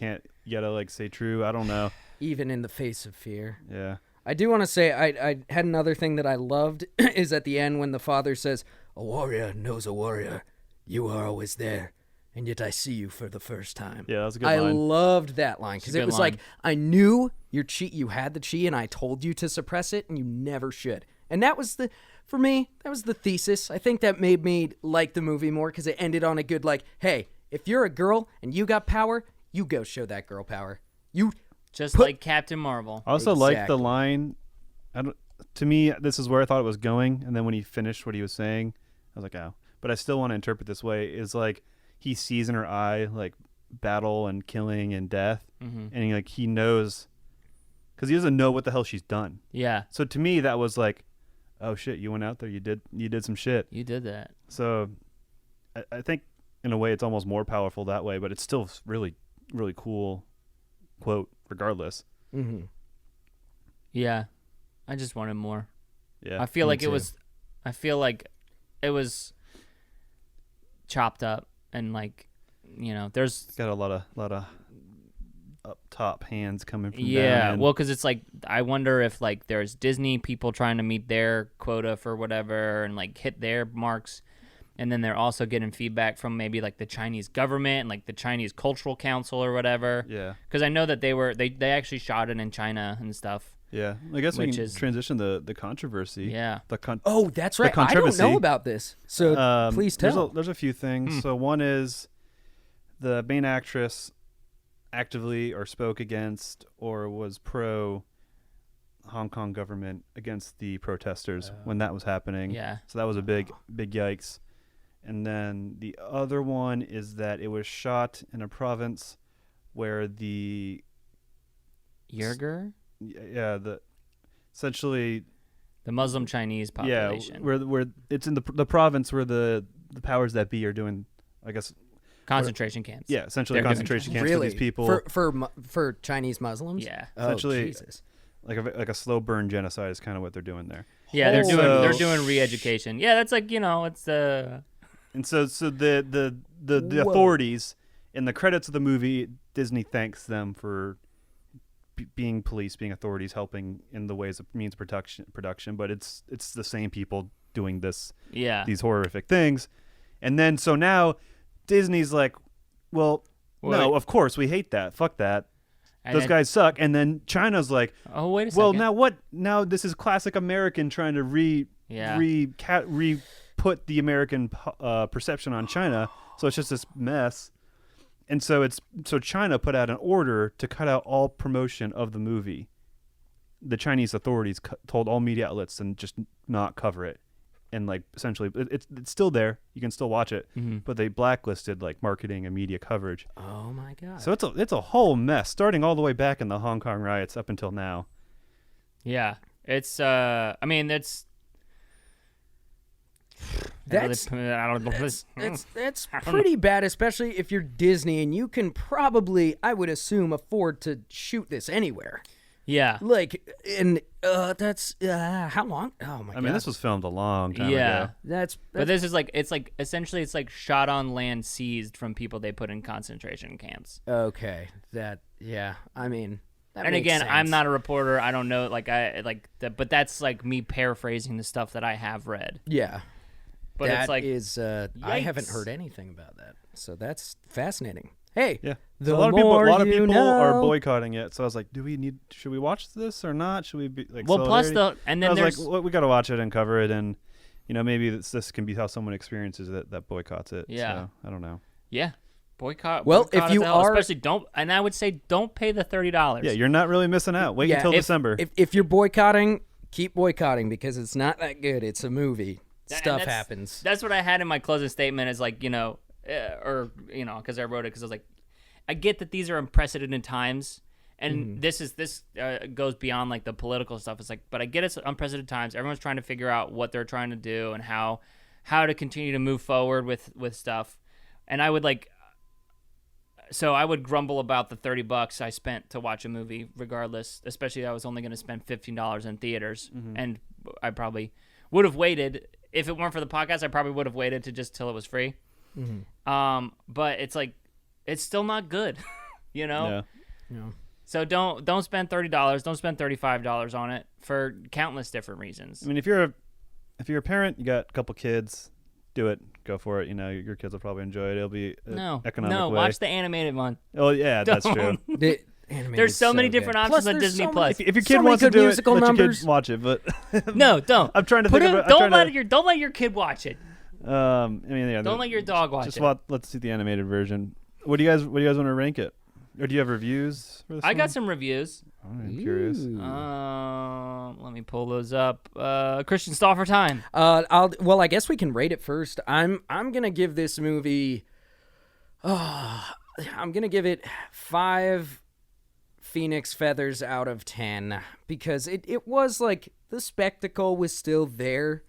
gotta like say true. I don't know. Even in the face of fear. Yeah. I do want to say I had another thing that I loved is at the end when the father says, "A warrior knows a warrior. You are always there, and yet I see you for the first time." Yeah, that was a good I line. loved that line because a it good was line. like I knew you had the chi, and I told you to suppress it, and you never should. And that was for me, that was the thesis. I think that made me like the movie more because it ended on a good like, hey, if you're a girl and you got power, you go show that girl power. You Just like Captain Marvel. I also liked the Exactly. line. To me, this is where I thought it was going, and then when he finished what he was saying, I was like, oh. But I still want to interpret this way. Is like he sees in her eye like battle and killing and death, and he knows because he doesn't know what the hell she's done. Yeah, So to me, that was like, oh shit, you went out there, you did some shit. you did that. So I think in a way it's almost more powerful that way, but it's still really, really cool quote regardless. Yeah, I just wanted more. Yeah. I feel me like too. it was chopped up and like there's Got a lot of up top hands coming from down yeah in. well because it's like I wonder if like there's Disney people trying to meet their quota for whatever and like hit their marks, and then they're also getting feedback from maybe like the Chinese government and like the Chinese Cultural Council or whatever. Yeah. Because I know that they actually shot it in China and stuff. Yeah, I guess we Which can is- transition the controversy. Yeah. Oh, that's right. I don't controversy. know about this. So please tell. There's a few things. So one is the main actress actively or spoke against or was pro Hong Kong government against the protesters when that was happening. Yeah. So that was a big yikes. And then the other one is that it was shot in a province where the Uyghur, essentially the Muslim Chinese population. Yeah, where it's in the province where the powers that be are doing, I guess. Concentration camps. Yeah, essentially They're doing concentration camps Really? for these people. For Chinese Muslims? Yeah. Oh, Essentially- Jesus. like a slow burn genocide is kind of what they're doing there. Yeah, they're doing So- they're doing re-education. Yeah, that's like it's And so the Whoa. authorities in the credits of the movie, Disney thanks them for being police, being authorities, helping in the ways of means production. But it's the same people doing these horrific things. And then so now Disney's like, well, no, of course we hate that. Fuck that. Those guys suck. And then China's like, oh, wait a second. well, now what? Now this is classic American trying to put the American perception on China. So it's just this mess. And so China put out an order to cut out all promotion of the movie. The Chinese authorities told all media outlets and just not cover it. And like essentially, it's still there. You can still watch it, but they blacklisted like marketing and media coverage. Oh my god! So it's a whole mess, starting all the way back in the Hong Kong riots up until now. Yeah, it's. I mean, that's that's pretty bad, especially if you're Disney and you can probably, I would assume, afford to shoot this anywhere. Yeah. Like, and that's how long? Oh my god! I mean, this was filmed a long time Yeah. ago. But this is like essentially it's like shot on land seized from people they put in concentration camps. Okay. I mean, that and makes again, sense. I'm not a reporter. I don't know. But that's like me paraphrasing the stuff that I have read. Yeah. But that it's like is. I haven't heard anything about that, so that's fascinating. Hey, Yeah, the so a lot more of people you are know. boycotting it. So I was like, should we watch this or not? Should we be like? well, plus solidarity? and then I was there's like, well, we got to watch it and cover it, and maybe this can be how someone experiences it that boycotts it. Yeah. So, I don't know. boycott. Well, boycott if you as hell, are- especially and I would say don't pay the $30. Yeah, you're not really missing out. Wait until December. If you're boycotting, keep boycotting because it's not that good. It's a movie. And Stuff that's- happens. That's what I had in my closing statement is like, because I wrote it because I was like, I get that these are unprecedented times, and this goes beyond like the political stuff. It's like, but I get it's unprecedented times. Everyone's trying to figure out what they're trying to do and how to continue to move forward with stuff. And I would grumble about the $30 I spent to watch a movie, regardless. Especially I was only going to spend $15 in theaters, and I probably would have waited if it weren't for the podcast. I probably would have waited to just till it was free. But it's like, it's still not good, Yeah. So don't spend $30. Don't spend $35 on it for countless different reasons. I mean, if you're a parent, you got a couple kids, do it. Go for it. Your kids will probably enjoy it. It'll be economic way. Watch the animated one. Oh yeah, that's true. The animated There's is so many good. different options Plus, on there's Disney so Plus. many- If your kid so many wants to good do it, musical let your numbers. kid watch it. But No, don't. I'm trying to Put think it, of it. don't let your kid watch it. I mean, yeah. Don't let your dog watch just it. let's see the animated version. What do you guys want to rank it? Or do you have reviews for this I one? got some reviews. I'm curious. Let me pull those up. Christian, stall for time. I guess we can rate it first. I'm gonna give this movie. I'm gonna give it 5 Phoenix feathers out of 10 because it was like the spectacle was still there,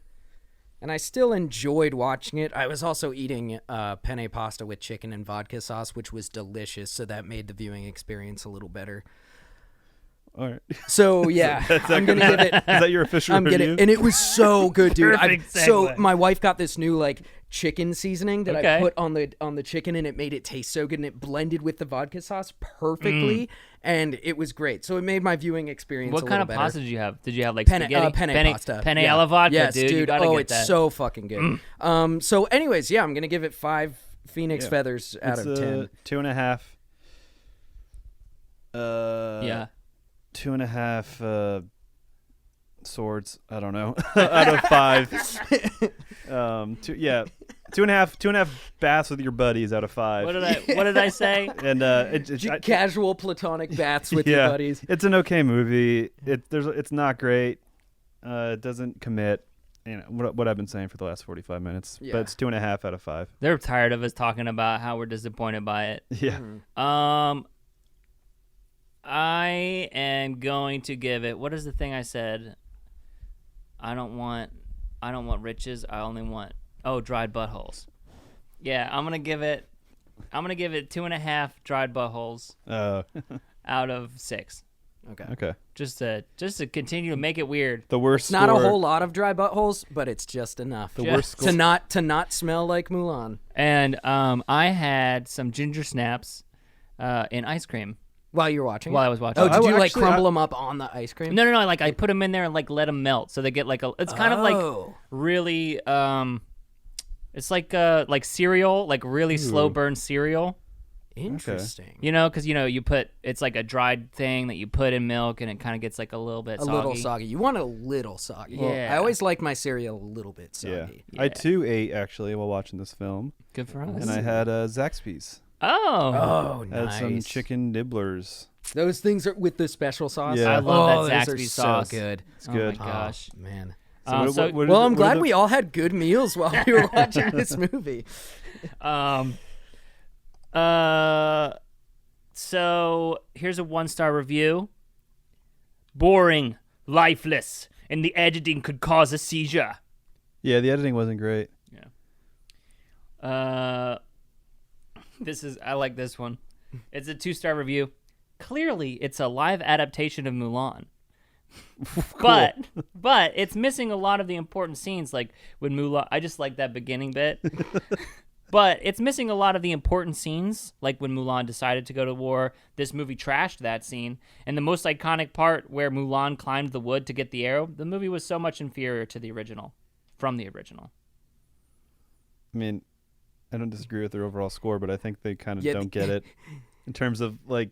and I still enjoyed watching it. I was also eating penne pasta with chicken and vodka sauce, which was delicious, so that made the viewing experience a little better. All right. So yeah, I'm gonna give it. Is that your official I'm review? getting, and it was so good, dude. Perfect So segue. my wife got this new like chicken seasoning that Okay. I put on the chicken, and it made it taste so good, and it blended with the vodka sauce perfectly, and it was great. So it made my viewing experience. What a kind little of better. pasta did you have? Did you have like Penne, spaghetti? penne pasta. Penne Yeah. alla vodka, yes, dude. You gotta oh, get it's that. so fucking good. So anyways, yeah, I'm gonna give it 5 Phoenix feathers out It's of 10. 2.5. Yeah. 2.5 swords. I don't know. Out of 5. 2.5 baths with your buddies out of 5. What did I say? And Casual platonic baths with your buddies. It's an okay movie. It's not great. It doesn't commit. What I've been saying for the last 45 minutes. Yeah. But it's 2.5 out of 5. They're tired of us talking about how we're disappointed by it. Yeah. I am going to give it. What is the thing I said? I don't want riches. I only want dried buttholes. Yeah, I'm gonna give it 2.5 dried buttholes out of 6. Okay. Just to continue to make it weird. The worst. It's not a score- whole lot of dry buttholes, but it's just enough. The Yeah. worst score. to not smell like Mulan And I had some ginger snaps in ice cream while you were watching. while it? I was watching. Oh, it. did you like actually, crumble them up on the ice cream? No. Like I put them in there and like let them melt, so they get like a. It's kind of like really. It's like cereal, like really slow burn cereal. Interesting. You know, because you put it's like a dried thing that you put in milk, and it kind of gets like a little bit A soggy. little soggy. You want a little soggy. Yeah. I always like my cereal a little bit Yeah. soggy. I too ate actually while watching this film, Good for us. and I had Zaxby's. Oh, Oh, I had nice. some chicken nibblers. Those things are with the special sauce. Yeah. I love oh, that those are Zaxby's sauce. so good. It's good. Oh my gosh. Oh, man. Well, I'm glad we all had good meals while we were watching this movie. So here's a 1-star review. Boring, lifeless, and the editing could cause a seizure. Yeah, the editing wasn't great. I like this one. It's a 2-star review. Clearly, it's a live adaptation of Mulan. But it's missing a lot of the important scenes, like when Mulan. I just like that beginning bit. But it's missing a lot of the important scenes, like when Mulan decided to go to war. This movie trashed that scene. And the most iconic part where Mulan climbed the wood to get the arrow, the movie was so much inferior to the original, from the original. I mean, I don't disagree with their overall score, but I think they kind of Yeah, don't get it in terms of like.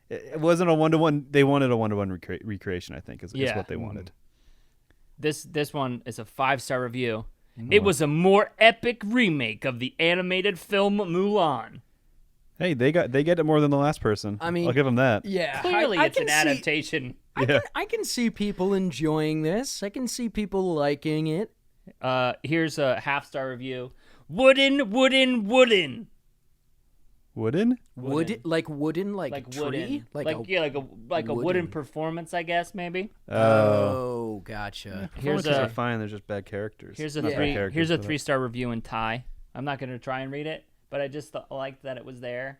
It wasn't a 1-to-1. They wanted a 1-to-1 recreation. I think is what they wanted. This one is a 5-star review. It was a more epic remake of the animated film Mulan. Hey, they get it more than the last person. I mean, I'll give them that. Yeah. Clearly, I it's can an see- adaptation. I can see people enjoying this. I can see people liking it. Here's a 1/2-star review. Wooden. Wooden? Wood, like wooden, like tree, wooden, like a wooden wooden. performance, I guess maybe. Oh, gotcha. Here's Performances a are fine. They're just bad characters. here's a Not bad three characters, here's a but, 3-star review in Thai. I'm not gonna try and read it, but I just liked that it was there,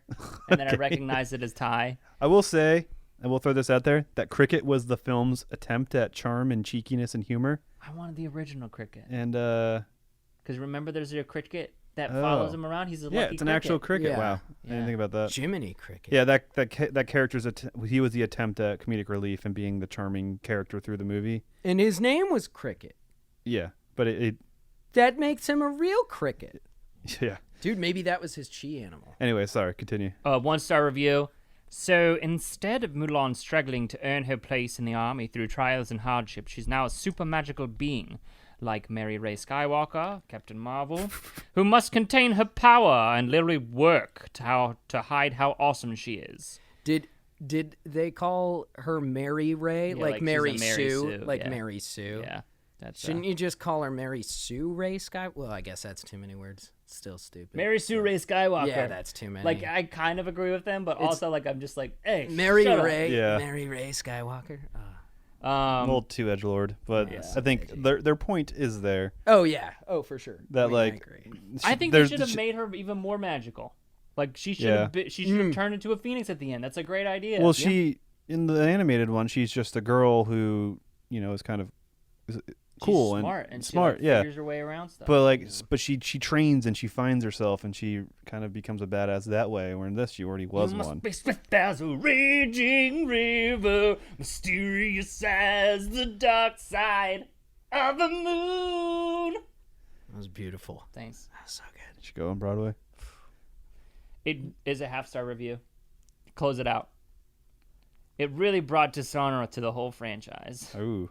and then I recognized it as Thai. I will say, I will throw this out there, that cricket was the film's attempt at charm and cheekiness and humor. I wanted the original cricket, And because remember, there's a cricket that follows him around. He's a yeah, lucky it's an cricket. actual cricket. Yeah. Wow, I Yeah. didn't think about that. Jiminy Cricket. Yeah, that character's he was the attempt at comedic relief and being the charming character through the movie. And his name was Cricket. Yeah, but it That makes him a real cricket. yeah. Dude, maybe that was his chi animal. Anyway, sorry. Continue. 1-star review. So instead of Mulan struggling to earn her place in the army through trials and hardships, she's now a super magical being, like Mary Ray Skywalker, Captain Marvel, who must contain her power and literally work to hide how awesome she is. Did they call her Mary Ray? Yeah, like like she's Mary a Mary Sue? Sue, Like yeah. Mary Sue? Yeah, that's Shouldn't you just call her Mary Sue Ray Sky? Well, I guess that's too many words. Still stupid. Mary Sue Ray Skywalker. Yeah, that's too many. like I kind of agree with them, but also like I'm just like, hey, Mary shut up. Ray. Yeah. Mary Ray Skywalker. A little too edgelord, but Yeah. I think their point is there Oh yeah. Oh for sure. that I mean, I like agree. I think they there's- should have made her even more magical. Like she should Yeah. have she should have turned into a phoenix at the end. That's a great idea. Well, she in the animated one, she's just a girl who is kind of cool She's smart and she, smart, like, yeah. figures her way around stuff. But like, but she trains and she finds herself and she kind of becomes a badass that way. Where in this, she already was you must one. be swift as a raging river, mysterious as the dark side of the moon. That was beautiful. Thanks. That's so good. She go on Broadway. It is a 1/2-star review. Close it out. It really brought dishonor to the whole franchise. Ooh,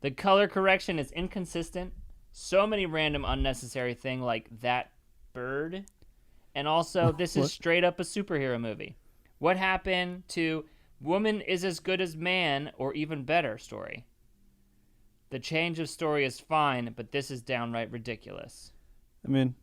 The color correction is inconsistent. So many random unnecessary thing like that bird. And also, this is straight up a superhero movie. What happened to woman is as good as man or even better story? The change of story is fine, but this is downright ridiculous. I mean,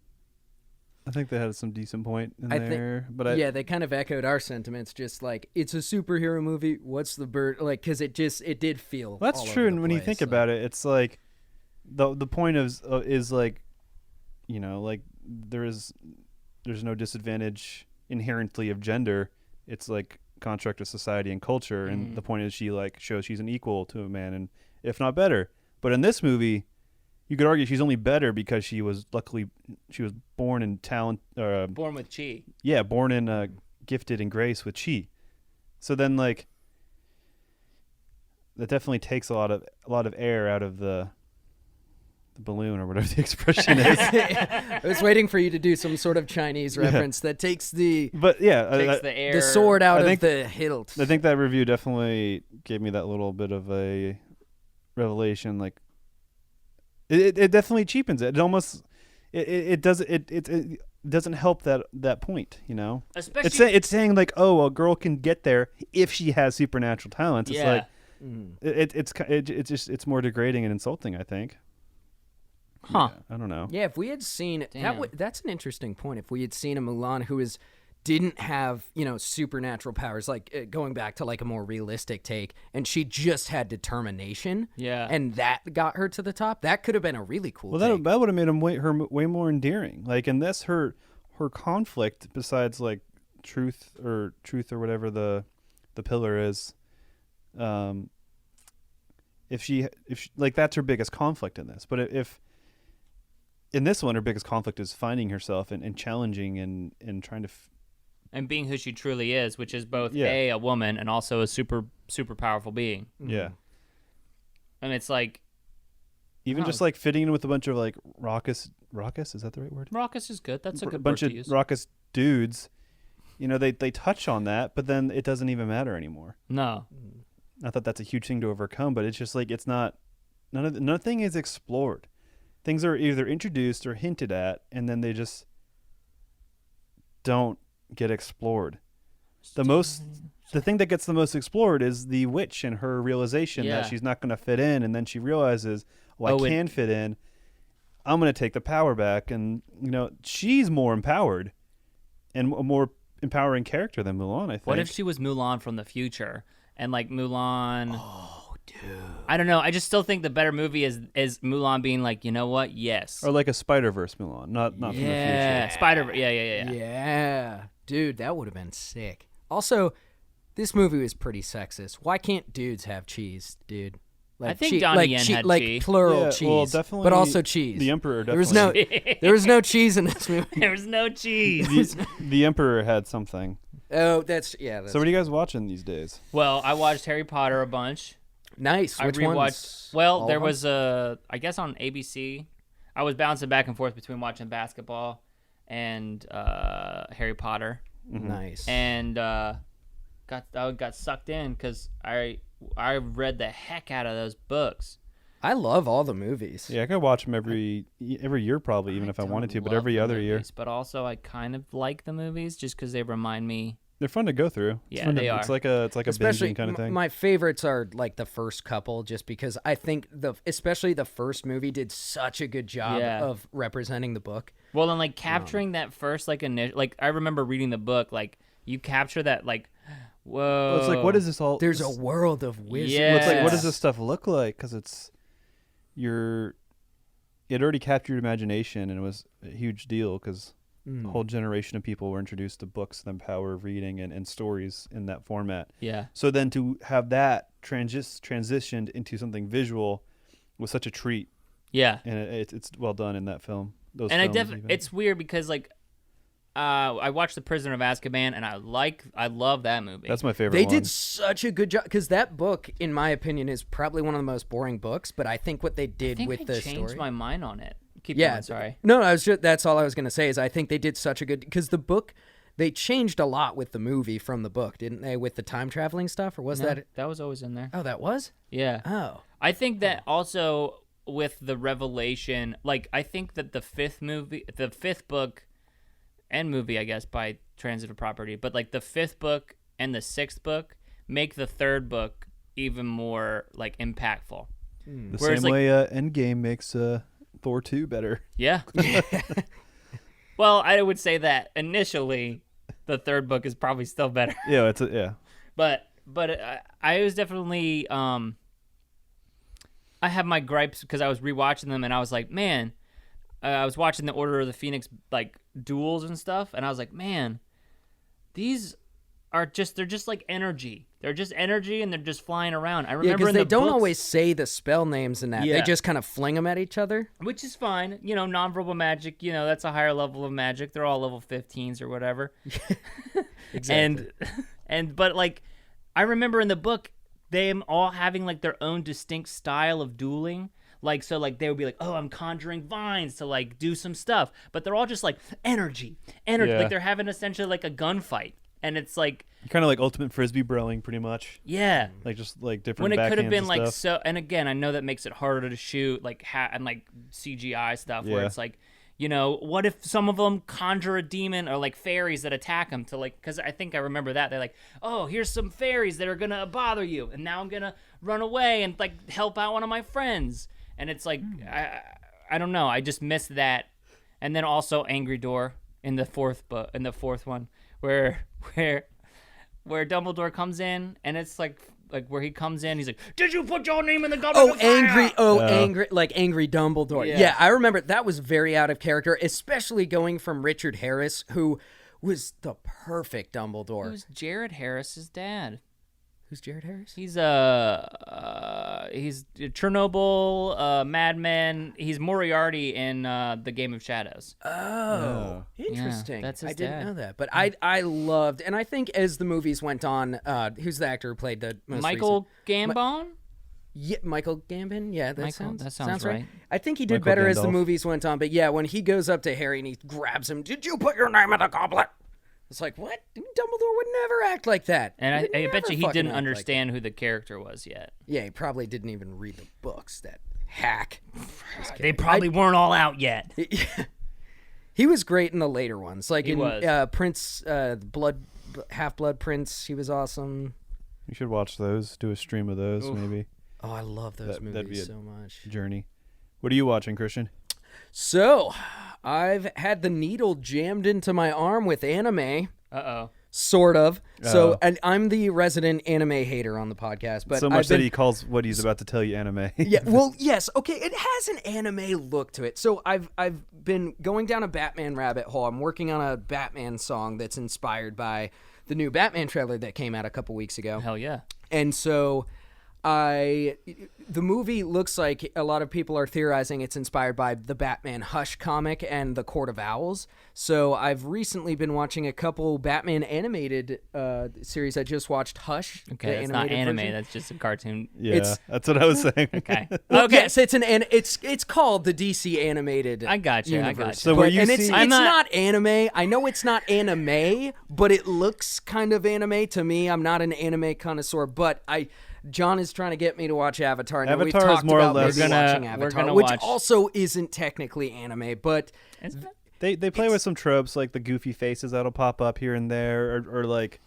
I think they had some decent point in I there, think, but yeah, they kind of echoed our sentiments. Just like it's a superhero movie. What's the bird like? Because it did feel. that's all true. over And the when you place, think so. about it, it's like the point is like, like there's no disadvantage inherently of gender. It's like construct of society and culture, and the point is she like shows she's an equal to a man, and if not better. But in this movie, you could argue she's only better because she was born in talent, Born with chi. yeah, born in gifted in grace with chi. So then like that definitely takes a lot of air out of the balloon or whatever the expression is. I was waiting for you to do some sort of Chinese reference that takes the But yeah, Takes the air. the sword out I of think- the hilt. I think that review definitely gave me that little bit of a revelation. Like, it definitely cheapens it. It almost it doesn't help that point. You know, Especially it's saying like, oh, a girl can get there if she has supernatural talents. It's Yeah. like it's more degrading and insulting, I think. Huh. Yeah, I don't know. Yeah, if we had seen Damn. that's an interesting point. If we had seen a Mulan who didn't have, supernatural powers, like going back to like a more realistic take, and she just had determination, Yeah. and that got her to the top, that could have been a really cool Well, take. that would have made her way more endearing. Like in this, her conflict, besides like truth or whatever the pillar is, if she like that's her biggest conflict in this. But if in this one, her biggest conflict is finding herself and challenging and trying to. and being who she truly is, which is both Yeah. a woman and also a super powerful being. Yeah. And it's like Even Oh. just like fitting in with a bunch of like raucous, is that the right word? raucous is good. That's a good bunch word of to use. raucous dudes. They touch on that, but then it doesn't even matter anymore. No. Not that that's a huge thing to overcome, but it's just like it's not. Nothing is explored. Things are either introduced or hinted at, and then they just don't get explored. The thing that gets the most explored is the witch and her realization Yeah. that she's not going to fit in, and then she realizes, well, Oh, I can fit in. I'm going to take the power back, and she's more empowered and a more empowering character than Mulan. I think. What if she was Mulan from the future and like Mulan? Oh, dude. I don't know. I just still think the better movie is Mulan being like, you know what? Yes. or like a Spider-Verse Mulan, not from the yeah. future. Spider. Yeah. Yeah, dude, that would have been sick. Also, this movie was pretty sexist. Why can't dudes have cheese, dude? Like I think Donnie Yen had like cheese. plural Yeah, cheese, well, definitely but also cheese. The Emperor there was definitely. there was no cheese in this movie. There was no cheese. The Emperor had something. Oh, that's yeah. So what are you guys watching these days? Well, I watched Harry Potter a bunch. Nice. Which I rewatched. ones? Well, All there of them? was I guess on ABC. I was bouncing back and forth between watching basketball and Harry Potter, Nice. and got sucked in because I read the heck out of those books. I love all the movies. Yeah, I could watch them every year probably, even if I wanted to, but Love every the other year. movies, But also, I kind of like the movies just because they remind me. They're fun to go through. It's Yeah, fun they It's are. like a Especially binging kind of thing. my favorites are like the first couple, just because I think especially the first movie did such a good job Yeah. of representing the book. Well, and like capturing that first initial, I remember reading the book, like you capture that whoa. Well, it's like, what is this all? There's a world of wisdom. Yeah. Well, it's like, what Yes. does this stuff look like? Because it already captured your imagination, and it was a huge deal because a whole generation of people were introduced to books and the power of reading and stories in that format. Yeah. So then to have that transitioned into something visual was such a treat, Yeah. and it's well done in that film. Those And films even. it's weird because I watched The Prisoner of Azkaban and I love that movie. That's my favorite They one. did such a good job because that book, in my opinion, is probably one of the most boring books. But I think what they did I think with I the changed story, my mind on it. Keep yeah, going, sorry. No, that's all I was gonna say is I think they did such a good because the book they changed a lot with the movie from the book, didn't they? With the time traveling stuff, or was No, that? that was always in there. Oh, that was. Yeah. Oh, I think that also with the revelation, I think that the fifth book and movie, I guess, by transitive property, but the fifth book and the sixth book make the third book even more impactful. the Whereas, same way Endgame makes Thor 2 better. Yeah. Well, I would say that initially the third book is probably still better. Yeah, yeah. But I was definitely I have my gripes because I was rewatching them and I was like, man, I was watching the Order of the Phoenix duels and stuff, and I was like, man, these are they're just like energy. They're just energy, and they're just flying around. I Yeah, remember because in they the don't books, always say the spell names and that. They Yeah. just kind of fling them at each other. which is fine. You know, nonverbal magic. You know, that's a higher level of magic. They're all level 15s or whatever. Exactly. But like, I remember in the book, them all having like their own distinct style of dueling. Like, so like they would be like, oh, I'm conjuring vines to like do some stuff, but they're all just like energy. Yeah. Like they're having essentially like a gunfight, and it's like, Kind of like ultimate frisbee broing, pretty much. yeah. Like just like different. When it could have backhands been and like stuff. so, and again, I know that makes it harder to shoot, like and like CGI stuff, where Yeah. it's like, you know, what if some of them conjure a demon or like fairies that attack them to like, because I think I remember that they're like, oh, here's some fairies that are gonna bother you, and now I'm gonna run away and like help out one of my friends, and it's like, I don't know, I just missed that, and then also Angry Door in the fourth one, where Dumbledore comes in, and it's like where he comes in, he's like, "Did you put your name in the goblet of fire?" Angry, like angry Dumbledore. Yeah. Yeah, I remember that was very out of character, especially going from Richard Harris, who was the perfect Dumbledore. Who's Jared Harris's dad? Who's Jared Harris? He's Chernobyl, Mad Men. He's Moriarty in the Game of Shadows. Oh, interesting. that's his I didn't dad. know that, but I loved, and I think as the movies went on, who's the actor who played the most Michael Gambon. Yeah, Michael Gambon. Yeah, Michael, that sounds right. I think he did Michael better as the Gandalf. movies went on, but yeah, when he goes up to Harry and he grabs him, "Did you put your name in the goblet?" It's like, what? Dumbledore would never act like that. And He would I bet never you he fucking didn't act like understand who the character was yet. that. Yeah, he probably didn't even read the books. That hack. They probably weren't all out yet. He was great in the later ones, like He in was. Prince, Half-Blood Prince. He was awesome. You should watch those. Do a stream of those, maybe. Oh, I love those That'd be movies a- so much. Journey. What are you watching, Christian? So, I've had the needle jammed into my arm with anime. Uh-oh. Sort of. So, Oh. and I'm the resident anime hater on the podcast, but So much I've that been, he calls what he's about to tell you anime. yeah, well, yes, okay, it has an anime look to it. So I've been going down a Batman rabbit hole. I'm working on a Batman song that's inspired by the new Batman trailer that came out a couple weeks ago. Hell yeah. And so the movie looks like a lot of people are theorizing it's inspired by the Batman Hush comic and the Court of Owls. So I've recently been watching a couple Batman animated series. I just watched Hush. Okay, the it's not animated anime. version. That's just a cartoon. Yeah, It's- that's what I was saying. Okay. Well, Okay. yes, it's called the DC animated. I got you, I Universe. got you. So were you and it's seeing- I'm not- not anime. I know it's not anime, but it looks kind of anime to me. I'm not an anime connoisseur, but John is trying to get me to watch Avatar. And we've Avatar is talked more or about less- maybe We're watching gonna Avatar, which watch- also isn't technically anime, but They play with some tropes like the goofy faces that'll pop up here and there, or like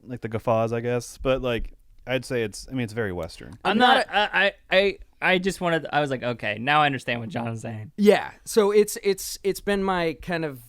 the guffaws, I guess. But like I'd say it's very Western. I'm not. I just wanted. I was like, okay, now I understand what John is saying. yeah. So it's been my kind of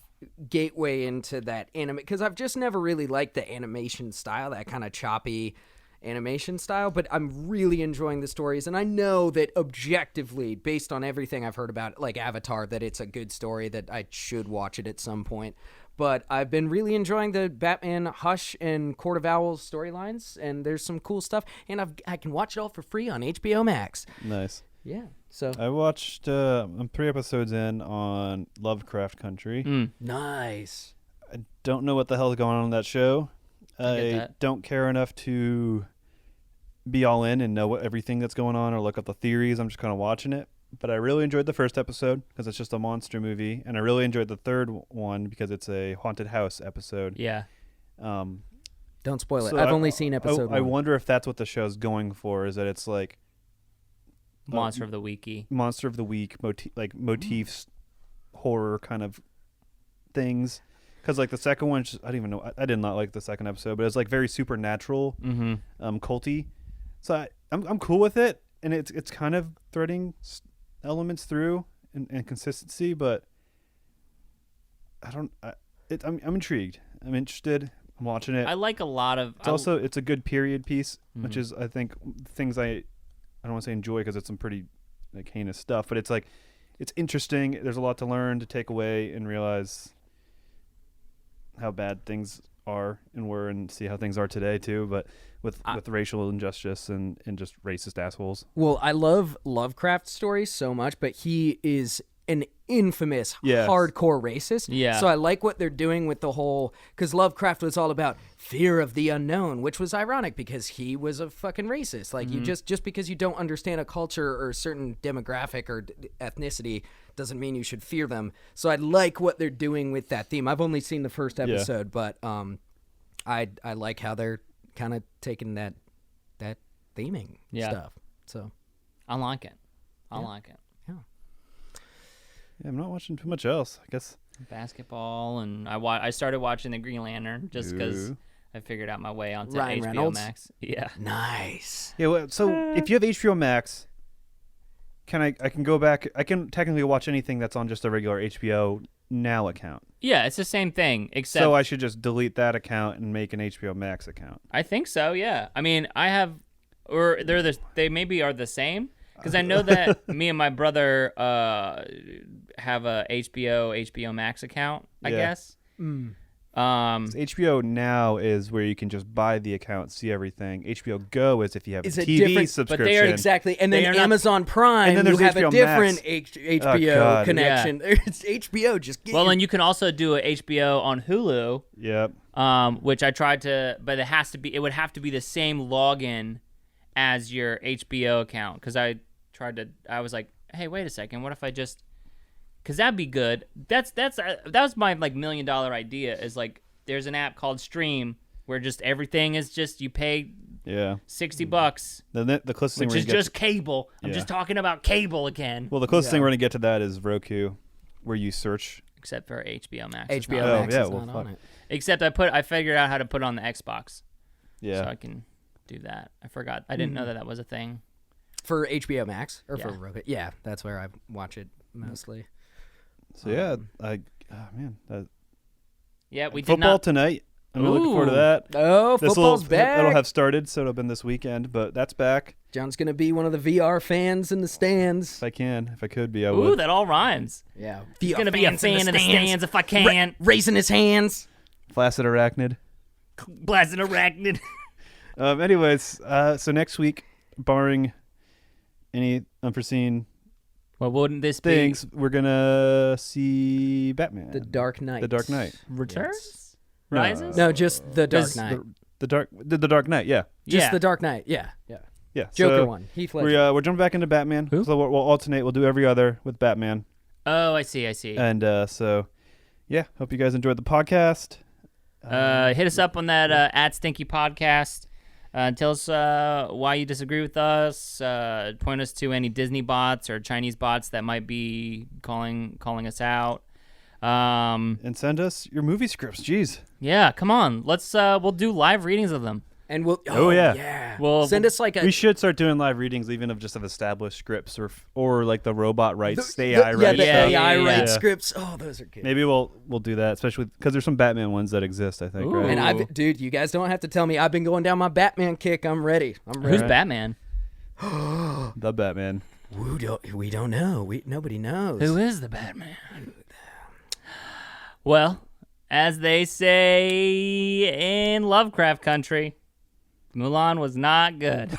gateway into that anime because I've just never really liked the animation style, that kind of choppy animation style, but I'm really enjoying the stories, and I know that objectively, based on everything I've heard about like Avatar, that it's a good story, that I should watch it at some point. But I've been really enjoying the Batman Hush and Court of Owls storylines, and there's some cool stuff, and I can watch it all for free on HBO Max. Nice. Yeah, so I watched. I'm 3 episodes in on Lovecraft Country. nice. I don't know what the hell is going on in that show. get I that. don't care enough to be all in and know everything that's going on or look up the theories. I'm just kind of watching it. But I really enjoyed the first episode because it's just a monster movie, and I really enjoyed the third one because it's a haunted house episode. Yeah. Don't spoil it. So I've only seen episode I one. wonder if that's what the show's going for. Is that it's like Monster of the Weeky. monster of the week, motifs, horror kind of things. Because like the second one, I didn't even know. I did not like the second episode, but it was like very supernatural, culty. So I'm cool with it, and it's kind of threading elements through and consistency, but I'm intrigued. I'm interested. I'm watching it. I like a lot of. It's a good period piece, which is I think things I don't want to say enjoy because it's some pretty like heinous stuff, but it's like it's interesting. There's a lot to learn, to take away, and realize how bad things are and were, and see how things are today too. But with racial injustice and just racist assholes. Well, I love Lovecraft stories so much, but he is an infamous Yes. hardcore racist. Yeah. So I like what they're doing with the whole, because Lovecraft was all about fear of the unknown, which was ironic because he was a fucking racist. Like you just because you don't understand a culture or a certain demographic or ethnicity doesn't mean you should fear them. So I like what they're doing with that theme. I've only seen the first episode, but I like how they're kind of taking that theming stuff. So I like it. I like it. Yeah, I'm not watching too much else. I guess Basketball, and I started watching the Green Lantern just because Ooh. I figured out my way onto Ryan HBO Reynolds? Max. Yeah. nice. Yeah. Well, so if you have HBO Max, I can go back. I can technically watch anything that's on just a regular HBO Now account. Yeah, it's the same thing, except So I should just delete that account and make an HBO Max account. I think so. Yeah. I mean, I have, or they maybe are the same because I know that me and my brother have a HBO Max account. I Yeah. guess. HBO Now is where you can just buy the account, see everything. HBO Go is if you have a It's a TV different- subscription. but they are Exactly. And then They are not- Amazon Prime, And then you there's have a HBO different Max. HBO God. connection. It's HBO just get Well, and you can also do a HBO on Hulu. Yep. Which I tried to, but it would have to be the same login as your HBO account. Because I was like, hey, wait a second, what if I just, because that'd be good. That was my like $1 million idea. Is like there's an app called Stream where just everything is just you pay Yeah. $60, The closest thing which we're is gonna get just cable. I'm Yeah. just talking about cable again. well, the closest thing we're gonna get to that is Roku, where you search. Except for HBO Max. It's HBO not- Oh, Max yeah, is well, not on fuck. it. Except I figured out how to put it on the Xbox, Yeah. so I can do that. I forgot. I didn't know that was a thing. For HBO Max or for Yeah. Roku. Yeah, that's where I watch it mostly. So yeah, that, Yeah, we did football not. tonight. I'm really looking forward to Ooh. that. Oh, football's back. It'll have started, so it'll have been this weekend, but that's back. John's going to be one of the VR fans in the stands. If I could be, I Ooh, would. that all rhymes. Yeah. He's gonna be a fan of the stands if I can. Raising his hands. Flaccid arachnid. Blasting arachnid. Anyways, so next week, barring any unforeseen Well, wouldn't this things, we're gonna see Batman. The Dark Knight. The Dark Knight. be Returns? No. Rises? No, just the Dark Does Knight. The Dark Knight. Yeah, Just Yeah. the Dark Knight. Yeah. Yeah. yeah. Joker so one. Heath Ledger. We're jumping back into Batman. Who? So we'll alternate. We'll do every other with Batman. Oh, I see. And so, yeah. Hope you guys enjoyed the podcast. Hit us up on that at Stinky Podcast. Tell us why you disagree with us. Point us to any Disney bots or Chinese bots that might be calling us out. And send us your movie scripts. Jeez. Yeah, come on. We'll do live readings of them. And we'll. Oh, yeah. Yeah. Well, Send us like a. We should start doing live readings, even of just of established scripts, or like the robot rights, the the- AI yeah, rights. the Yeah, stuff. AI yeah, right yeah. scripts. Oh, those are good. Maybe we'll do that, especially because there's some Batman ones that exist. I think. Ooh. Right? And dude, you guys don't have to tell me. I've been going down my Batman kick. I'm ready. who's Right. Batman? The Batman. We don't know. Nobody knows. Who is the Batman? Well, as they say in Lovecraft country, Mulan was not good.